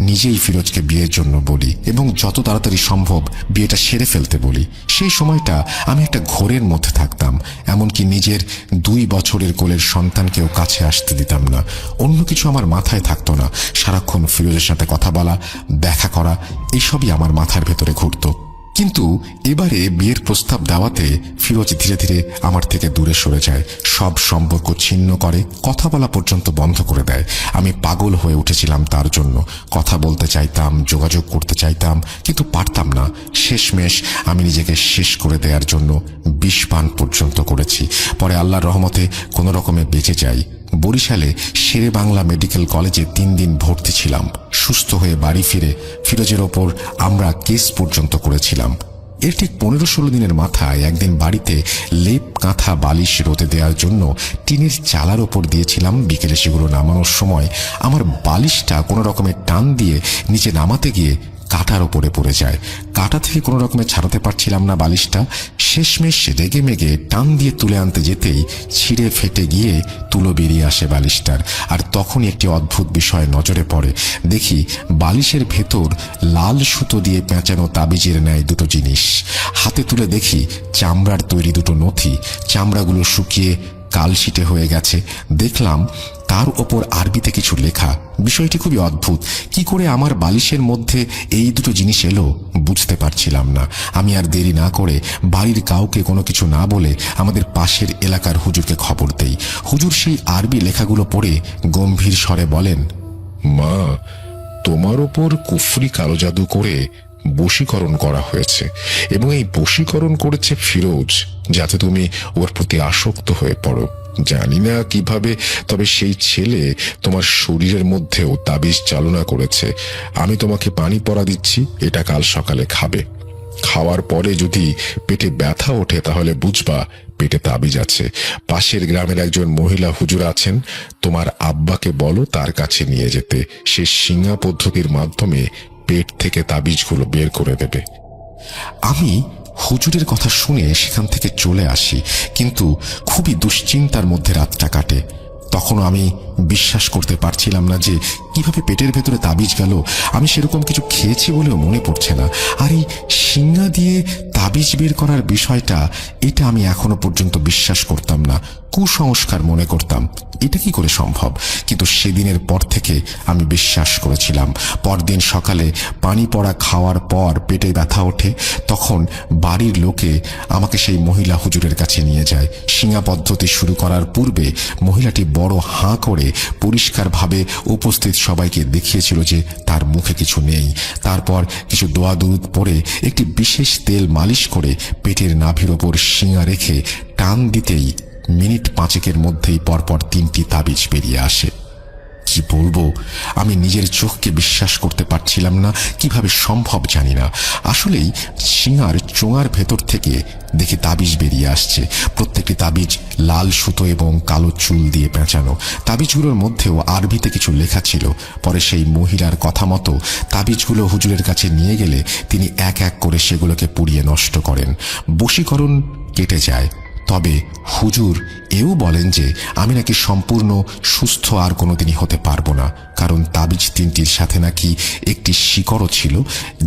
নিজেই ফিরোজকে বিয়ের জন্য বলি এবং যত তাড়াতাড়ি সম্ভব বিয়েটা সেরে ফেলতে বলি। সেই সময়টা আমি একটা ঘোরের মধ্যে থাকতাম, এমনকি নিজের 2 বছরের কোলের সন্তানকেও কাছে আসতে দিতাম না। অন্য কিছু আমার মাথায় থাকতো না। সারাক্ষণ ফিরোজের সাথে কথা বলা, দেখা করা, এসবই আমার মাথার ভেতরে ঘুরত। কিন্তু এবারে বিয়ের প্রস্তাব দেওয়াতে ফিরোজ ধীরে ধীরে আমার থেকে দূরে সরে যায়, সব সম্পর্ক ছিন্ন করে, কথা বলা পর্যন্ত বন্ধ করে দেয়। আমি পাগল হয়ে উঠেছিলাম তার জন্য। কথা বলতে চাইতাম, যোগাযোগ করতে চাইতাম, কিন্তু পারতাম না। শেষমেশ আমি নিজেকে শেষ করে দেওয়ার জন্য বিষ পান পর্যন্ত করেছি। পরে আল্লাহর রহমতে কোনো রকমে বেঁচে যাই। বরিশালে শেরে বাংলা মেডিকেল কলেজে 3 দিন ভর্তি ছিলাম। সুস্থ হয়ে বাড়ি ফিরে ফিরোজের ওপর আমরা কেস পর্যন্ত করেছিলাম। এর ঠিক 15-16 দিনের মাথায় একদিন বাড়িতে লেপ, কাঁথা, বালিশ রোদে দেওয়ার জন্য টিনের চালার ওপর দিয়েছিলাম। বিকেলে সেগুলো নামানোর সময় আমার বালিশটা কোনো রকমের টান দিয়ে নিচে নামাতে গিয়ে কাঁটার ওপরে পড়ে যায়। কাঁটা থেকে কোনো রকমে ছাড়াতে পারছিলাম না বালিশটা। শেষমেশ রেগে মেগে টান দিয়ে তুলে আনতে যেতেই ছিঁড়ে ফেটে গিয়ে তুলো বেরিয়ে আসে বালিশটার। আর তখনই একটি অদ্ভুত বিষয় নজরে পড়ে। দেখি বালিশের ভেতর লাল সুতো দিয়ে পেঁচানো তাবিজের ন্যায় দুটো জিনিস। হাতে তুলে দেখি চামড়ার তৈরি দুটো নথি। চামড়াগুলো শুকিয়ে কালশিটে হয়ে গেছে। দেখলাম তার ওপর আরবিতে কিছু লেখা। বিষয়টি খুবই অদ্ভুত। কি করে আমার বালিশের মধ্যে এই দুটো জিনিস এলো বুঝতে পারছিলাম না। আমি আর দেরি না করে বাড়ির কাউকে কোনো কিছু না বলে আমাদের পাশের এলাকার হুজুরকে খবর দেই। হুজুর সেই আরবি লেখাগুলো পড়ে গম্ভীর স্বরে বলেন, মা, তোমার ওপর কুফরি কালো জাদু করে বশীকরণ করা হয়েছে, এবং এই বশীকরণ করেছে ফিরোজ, যাতে তুমি ওর প্রতি আসক্ত হয়ে পড়ো। জানি না কিভাবে, তবে সেই ছেলে তোমার শরীরের মধ্যেও তাবিজ চালনা করেছে। আমি তোমাকে পানি পড়া দিচ্ছি, এটা কাল সকালে খাবে। খাওয়ার পরে যদি পেটে ব্যথা ওঠে তাহলে বুঝবা পেটে তাবিজ আছে। পাশের গ্রামের একজন মহিলা হুজুর আছেন, তোমার আব্বাকে বলো তার কাছে নিয়ে যেতে। সে সিঙ্গা পদ্ধতির মাধ্যমে পেট থেকে তাবিজগুলো বের করে দেবে। আমি হুজুরের কথা শুনে সেখান থেকে চলে আসি, কিন্তু খুবই দুশ্চিন্তার মধ্যে রাতটা কাটে। তখনও আমি বিশ্বাস করতে পারছিলাম না যে কিভাবে পেটের ভেতরে তাবিজ গেল। আমি সেরকম কিছু খেয়েছি বলেও মনে পড়ছে না। আর এই সিঙ্গা দিয়ে তাবিজ বের করার বিষয়টা, এটা আমি এখনো পর্যন্ত বিশ্বাস করতাম না, কুসংস্কার মনে করতাম। এটা কি করে সম্ভব? কিন্তু সেদিনের পর থেকে আমি বিশ্বাস করেছিলাম। পরদিন সকালে পানি পড়া খাওয়ার পর পেটে ব্যথা ওঠে, তখন বাড়ির লোকে আমাকে সেই মহিলা হুজুরের কাছে নিয়ে যায়। সিঙ্গা পদ্ধতি শুরু করার পূর্বে মহিলাটি বড় হাঁ করে পরিষ্কারভাবে উপস্থিত সবাইকে দেখিয়েছিল যে তার মুখে কিছু নেই। তারপর কিছু দোয়া দুরুদ পড়ে একটি বিশেষ তেল মালিশ করে পেটের নাভির ওপর সিঙ্গা রেখে টান দিতেই মিনিট 5 মধ্যেই পরপর 3টি তাবিজ বেরিয়ে আসে। কি বলবো, আমি নিজের চোখকে বিশ্বাস করতে পারছিলাম না। কিভাবে সম্ভব জানি না। আসলেই সিঙ্গার চোঙার ভেতর থেকে দেখি তাবিজ বেরিয়ে আসছে। প্রত্যেকটি তাবিজ লাল সুতো এবং কালো চুল দিয়ে পেঁচানো। তাবিজগুলোর মধ্যেও আরবিতে কিছু লেখা ছিল। পরে সেই মহিলার কথা মতো তাবিজগুলো হুজুরের কাছে নিয়ে গেলে তিনি এক এক করে সেগুলোকে পুড়িয়ে নষ্ট করেন। বশীকরণ কেটে যায়। তবে হুজুর এও বলেন যে আমি নাকি সম্পূর্ণ সুস্থ আর কোনোদিনই হতে পারবো না, কারণ তাবিজ 3টির সাথে নাকি একটি শিকড়ও ছিল,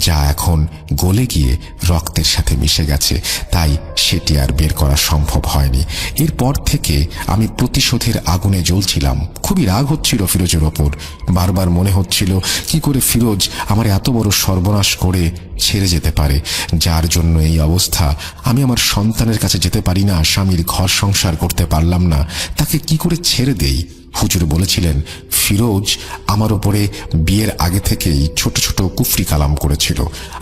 যা এখন গলে গিয়ে রক্তের সাথে মিশে গেছে, তাই সেটি আর বের করা সম্ভব হয়নি। এরপর থেকে আমি প্রতিশোধের আগুনে জ্বলছিলাম। খুবই রাগ হচ্ছিল ফিরোজের ওপর। বারবার মনে হচ্ছিল কি করে ফিরোজ আমার এত বড় সর্বনাশ করে ছেড়ে যেতে পারে, যার জন্য এই অবস্থা। আমি আমার সন্তানের কাছে যেতে পারি না, স্বামীর ঘর সংসার করতে পারলাম না, তাকে কি করে ছেড়ে দেই? হুজুর বলেছিলেন ফিরোজ আমার ওপরে বিয়ের আগে থেকেই ছোট ছোট কুফরি কালাম করেছিল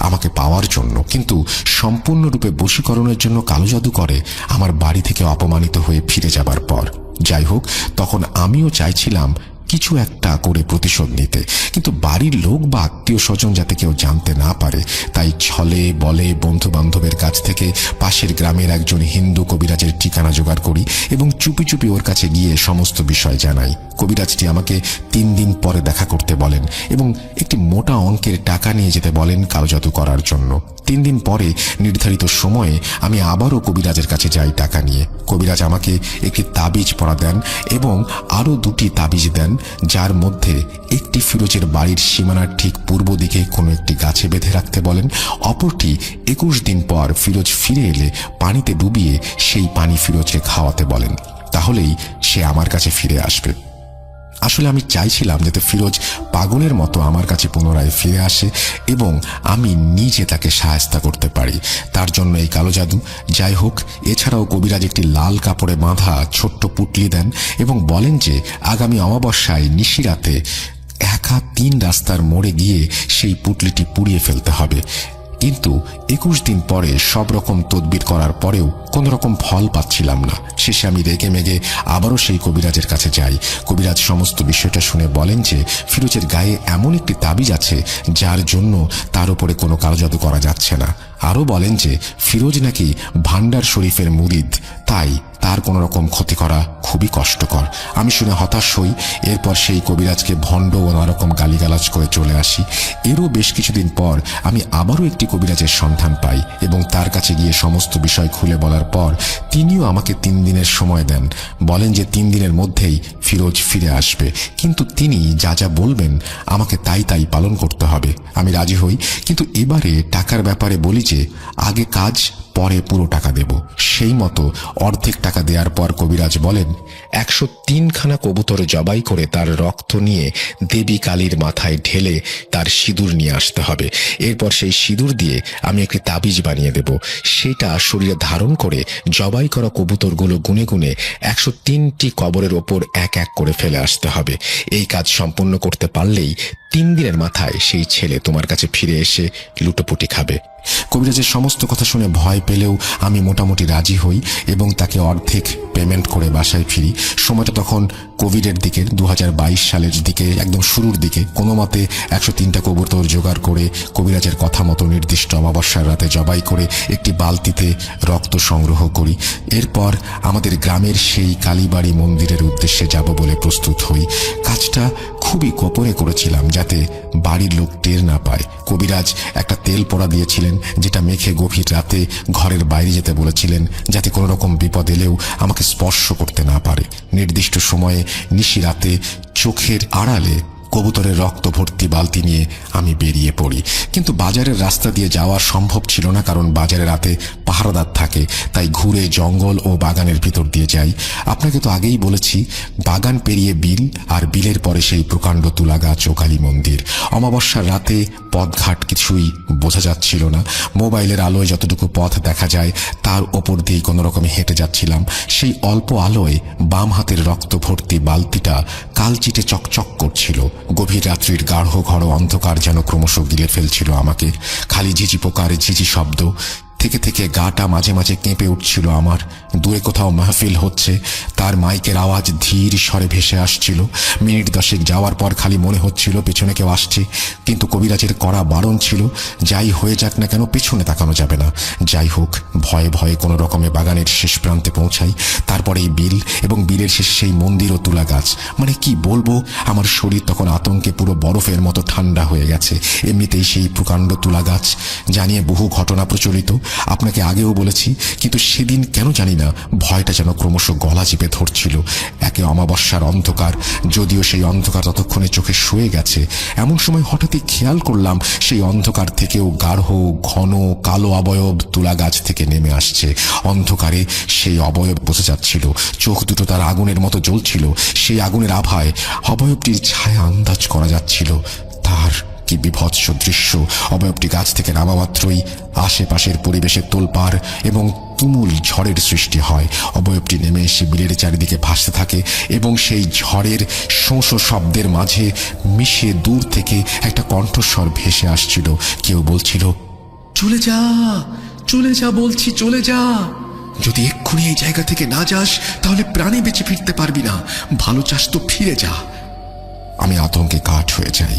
আমাকে পাওয়ার জন্য, কিন্তু সম্পূর্ণরূপে বশীকরণের জন্য কালো জাদু করে আমার বাড়ি থেকে অপমানিত হয়ে ফিরে যাবার পর। যাই হোক, তখন আমিও চাইছিলাম কিছু একটা করে প্রতিশোধ নিতে, কিন্তু বাড়ির লোক বা আত্মীয় স্বজন যাতে কেউ জানতে না পারে, তাই ছলে বলে বন্ধু বান্ধবের কাছ থেকে পাশের গ্রামের একজন হিন্দু কবিরাজের ঠিকানা জোগাড় করি এবং চুপি চুপি ওর কাছে গিয়ে সমস্ত বিষয় জানাই। কবিরাজটি আমাকে 3 দিন পরে দেখা করতে বলেন এবং একটি মোটা অঙ্কের টাকা নিয়ে যেতে বলেন কালো জাদু করার জন্য। 3 দিন পরে নির্ধারিত সময়ে আমি আবারও কবিরাজের কাছে যাই টাকা নিয়ে। কবিরাজ আমাকে একটি তাবিজ পরা দেন এবং আরও 2টি তাবিজ দেন, যার মধ্যে একটি ফিরোজের বাড়ির সীমানার ঠিক পূর্ব দিকে কোনো একটি গাছে বেঁধে রাখতে বলেন, অপরটি 21 দিন পর ফিরোজ ফিরে এলে পানিতে ডুবিয়ে সেই পানি ফিরোজকে খাওয়াতে বলেন, তাহলেই সে আমার কাছে ফিরে আসবে। আসলে আমি চাইছিলাম যাতে ফিরোজ পাগলের মতো আমার কাছে পুনরায় ফিরে আসে এবং আমি নিজে তাকে সাহায্য করতে পারি। তার জন্য এই কালো জাদু। যাই হোক, এছাড়াও কবিরাজ একটি লাল কাপড়ে বাঁধা ছোট্ট পুটলি দেন এবং বলেন যে আগামী অমাবস্যায় নিশিরাতে একা 3 রাস্তার মোড়ে গিয়ে সেই পুটলিটি পুড়িয়ে ফেলতে হবে। কিন্তু 21 দিন পরে সব রকম তদবির করার পরেও কোন রকম ফল পাচ্ছিলাম না। শেষে আমি রেগে মেগে আবারও সেই কবিরাজের কাছে যাই। কবিরাজ সমস্ত বিষয়টা শুনে বলেন যে ফিরোজের গায়ে এমন একটি তাবিজ আছে যার জন্য তার উপরে কোনো কালো জাদু করা যাচ্ছে না। আরও বলেন যে ফিরোজ নাকি ভান্ডার শরীফের মুরিদ, তাই তার কোনো রকম ক্ষতি করা খুবই কষ্টকর। আমি শুনে হতাশ হই। এরপর সেই কবিরাজকে ভণ্ড ও নানারকম গালিগালাজ করে চলে আসি। এরও বেশ কিছুদিন পর আমি আবারও একটি কবিরাজের সন্ধান পাই এবং তার কাছে গিয়ে সমস্ত বিষয় খুলে বলার পর তিনিও আমাকে 3 দিনের সময় দেন। বলেন যে 3 দিনের মধ্যেই ফিরোজ ফিরে আসবে, কিন্তু তিনি যা যা বলবেন আমাকে তাই তাই পালন করতে হবে। আমি রাজি হই, কিন্তু এবারে টাকার ব্যাপারে বলি যে আগে কাজ, পরে পুরো টাকা দেব। সেই মতো অর্ধেক টাকা দেওয়ার পর কবিরাজ বলেন 103খানা কবুতর জবাই করে তার রক্ত নিয়ে দেবী কালীর মাথায় ঢেলে তার সিঁদুর নিয়ে আসতে হবে। এরপর সেই সিঁদুর দিয়ে আমি একটি তাবিজ বানিয়ে দেব। সেটা শরীরে ধারণ করে জবাই করা কবুতরগুলো গুনে গুনে 103টি কবরের ওপর এক এক করে ফেলে আসতে হবে। এই কাজ সম্পন্ন করতে পারলেই 3 দিনের মাথায় সেই ছেলে তোমার কাছে ফিরে এসে লুটোপুটি খাবে। কবিরাজের সমস্ত কথা শুনে ভয় পেলেও আমি মোটামুটি রাজি হই এবং তাকে অর্ধেক পেমেন্ট করে বাসায় ফিরি। সময়টা তখন কোভিডের দিকে, 2022 সালের দিকে, একদম শুরুর দিকে। কোনো মতে 103টা কবুতর জোগাড় করে কবিরাজের কথা মতো নির্দিষ্ট অমাবস্যার রাতে জবাই করে একটি বালতিতে রক্ত সংগ্রহ করি। এরপর আমাদের গ্রামের সেই কালীবাড়ি মন্দিরের উদ্দেশ্যে যাব বলে প্রস্তুত হই। কাজটা খুবই গোপনে করেছিলাম যাতে বাড়ির লোক টের না পায়। কবিরাজ একটা তেল পোড়া দিয়েছিলেন যেটা মেখে গভীর রাতে ঘরের বাইরে যেতে বলেছিলেন যাতে কোনো রকম বিপদ এলেও আমাকে স্পর্শ করতে না পারে। নির্দিষ্ট সময়ে নিশি রাতে চোখের আড়ালে কবুতরের রক্ত ভর্তি বালতি নিয়ে আমি বেরিয়ে পড়ি। কিন্তু বাজারের রাস্তা দিয়ে যাওয়া সম্ভব ছিল না, কারণ বাজারে রাতে পাহারাদার থাকে। তাই ঘুরে জঙ্গল ও বাগানের ভিতর দিয়ে যাই। আপনাকে তো আগেই বলেছি, বাগান পেরিয়ে বিল, আর বিলের পরে সেই প্রকাণ্ড তুলা গাছ ও কালী মন্দির। অমাবস্যার রাতে পথঘাট কিছুই বোঝা যাচ্ছিল না। মোবাইলের আলোয় যতটুকু পথ দেখা যায় তার ওপর দিয়ে কোনো রকমে হেঁটে যাচ্ছিলাম। সেই অল্প আলোয় বাম হাতের রক্ত ভর্তি বালতিটা কালচিটে চকচক করছিল। গভীর রাত্রির গাঢ় ঘর অন্ধকার যেন ক্রমশ গিলে ফেলছিল আমাকে। খালি ঝিঝি পোকার ঝিঝি শব্দ থেকে থেকে গাটা মাঝে মাঝে কেঁপে উঠছিল আমার। দূরে কোথাও মাহফিল হচ্ছে, তার মাইকের আওয়াজ ধীর স্বরে ভেসে আসছিল। মিনিট 10 যাওয়ার পর খালি মনে হচ্ছিল পেছনে কেউ আসছে, কিন্তু কবিরাজের কড়া বারণ ছিল যাই হয়ে যাক না কেন পেছনে তাকানো যাবে না। যাই হোক, ভয়ে ভয়ে কোনো রকমে বাগানের শেষ প্রান্তে পৌঁছাই। তারপরে এই বিল এবং বিলের শেষে সেই মন্দির ও তুলা গাছ। মানে কি বলবো, আমার শরীর তখন আতঙ্কে পুরো বরফের মতো ঠান্ডা হয়ে গেছে। এমনিতেই সেই প্রকাণ্ড তুলা গাছ জানিয়ে বহু ঘটনা প্রচলিত, আপনাকে আগেও বলেছি, কিন্তু সেদিন কেন জানি না ভয়টা যেন ক্রমশ গলা চিপে ধরছিল। একে অমাবস্যার অন্ধকার, যদিও সেই অন্ধকার ততক্ষণে চোখে শুয়ে গেছে। এমন সময় হঠাৎই খেয়াল করলাম সেই অন্ধকার থেকেও গাঢ় ঘন কালো অবয়ব তুলা গাছ থেকে নেমে আসছে। অন্ধকারে সেই অবয়ব বোঝা যাচ্ছিল, চোখ দুটো তার আগুনের মতো জ্বলছিল। সেই আগুনের আভায় অবয়বটির ছায়া আন্দাজ করা যাচ্ছিল। তার কি বিভৎস দৃশ্য! অবয়বটি গাছ থেকে নামা মাত্রই আশেপাশের পরিবেশে তোলপাড় এবং তুমুল ঝড়ের সৃষ্টি হয়। অবয়বটি নেমে এসে বিলের চারিদিকে ভাসতে থাকে এবং সেই ঝড়ের শোঁ শোঁ শব্দের মাঝে মিশে দূর থেকে একটা কণ্ঠস্বর ভেসে আসছিল। কেউ বলছিল, চলে যা, চলে যা বলছি, চলে যা। যদি এক্ষুনি এই জায়গা থেকে না যাস তাহলে প্রাণে বেঁচে ফিরতে পারবি না। ভালো চাস তো ফিরে যা। আমি আতঙ্কে কাঠ হয়ে যাই।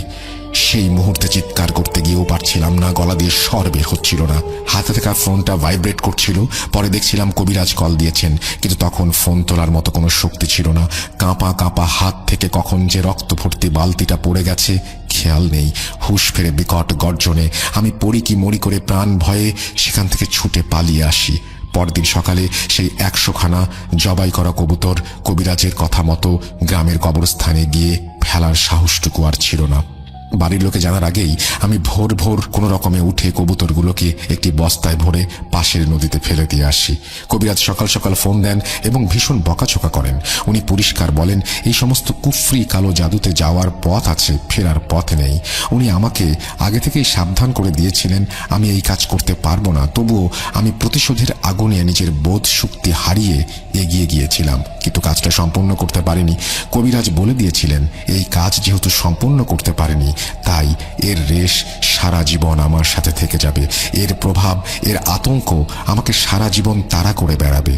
সেই মুহূর্তে চিৎকার করতে গিয়েও পারছিলাম না, গলা দিয়ে স্বর বের হচ্ছিল না। হাতে থাকা ফোনটা ভাইব্রেট করছিল। পরে দেখছিলাম কবিরাজ কল দিয়েছেন, কিন্তু তখন ফোন তোলার মতো কোনো শক্তি ছিল না। কাঁপা কাঁপা হাত থেকে কখন যে রক্ত ভর্তি বালতিটা পড়ে গেছে খেয়াল নেই। হুঁশ ফেরে বিকট গর্জনে আমি পড়ি কি মরি করে প্রাণ ভয়ে সেখান থেকে ছুটে পালিয়ে আসি। পরদিন সকালে সেই 100খানা জবাই করা কবুতর কবিরাজের কথা মতো গ্রামের কবরস্থানে গিয়ে ফেলার সাহসটুকু আর ছিল না। বাড়ির লোকে জানার আগেই আমি ভোর ভোর কোনো রকমে উঠে কবুতরগুলোকে একটি বস্তায় ভরে পাশের নদীতে ফেলে দিয়ে আসি। কবিরাজ সকাল সকাল ফোন দেন এবং ভীষণ বকাঝকা করেন। উনি পরিষ্কার বলেন, এই সমস্ত কুফরি কালো জাদুতে যাওয়ার পথ আছে, ফেরার পথ নেই। উনি আমাকে আগে থেকেই সাবধান করে দিয়েছিলেন আমি এই কাজ করতে পারবো না, তবুও আমি প্রতিশোধের আগুনে নিজের বোধ শক্তি হারিয়ে এগিয়ে গিয়েছিলাম, কিন্তু কাজটা সম্পূর্ণ করতে পারিনি। কবিরাজ বলে দিয়েছিলেন এই কাজ যেহেতু সম্পূর্ণ করতে পারেনি, তাই এর রেশ সারা জীবন আমার সাথে থেকে যাবে, এর প্রভাব, এর আতঙ্ক আমাকে সারা জীবন তাড়া করে বেড়াবে।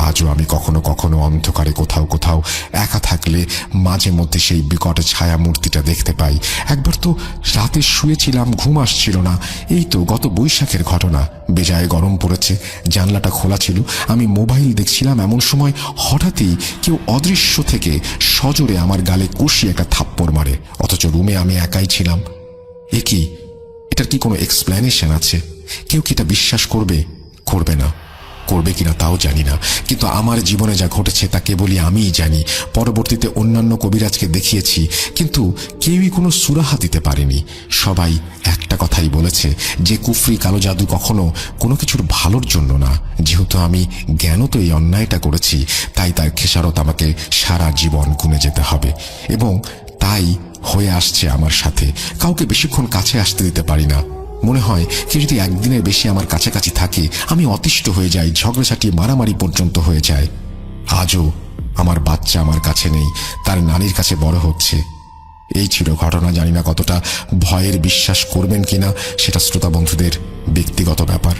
আজও আমি কখনো কখনো অন্ধকারে কোথাও কোথাও একা থাকলে মাঝে মধ্যে সেই বিকট ছায়া মূর্তিটা দেখতে পাই। একবার তো রাতে শুয়েছিলাম, ঘুম আসছিল না। এই তো গত বৈশাখের ঘটনা, বেজায় গরম পড়েছে, জানলাটা খোলা ছিল, আমি মোবাইল দেখছিলাম, এমন সময় হঠাৎই কেউ অদৃশ্য থেকে সজোরে আমার গালে কষিয়ে একটা থাপ্পড় মারে, অথচ রুমে আমি একাই ছিলাম। এ কি, এটার কি কোনো এক্সপ্লেনেশন আছে? কেউ কি এটা বিশ্বাস করবে? করবে না, করবে কিনা তাও জানি না, কিন্তু আমার জীবনে যা ঘটেছে তা কেবলই আমিই জানি। পরবর্তীতে অন্যান্য কবিরাজকে দেখিয়েছি, কিন্তু কেউই কোনো সুরাহা দিতে পারেনি। সবাই একটা কথাই বলেছে যে কুফরি কালো জাদু কখনো কোনো কিছুর ভালোর জন্য না। যেহেতু আমি জ্ঞানত এই অন্যায়টা করেছি, তাই তার খেসারত আমাকে সারা জীবন গুনে যেতে হবে, এবং তাই হয়ে আসছে আমার সাথে। কাউকে বেশিক্ষণ কাছে আসতে দিতে পারি না। মনে হয় কেউ যদি একদিনের বেশি আমার কাছাকাছি থাকে আমি অতিষ্ঠ হয়ে যাই, ঝগড়াঝাটি মারামারি পর্যন্ত হয়ে যায়। আজও আমার বাচ্চা আমার কাছে নেই, তার নানির কাছে বড় হচ্ছে। এই ছিল ঘটনা। জানি না কতটা ভয়ের বিশ্বাস করবেন কিনা, সেটা শ্রোতা বন্ধুদের ব্যক্তিগত ব্যাপার।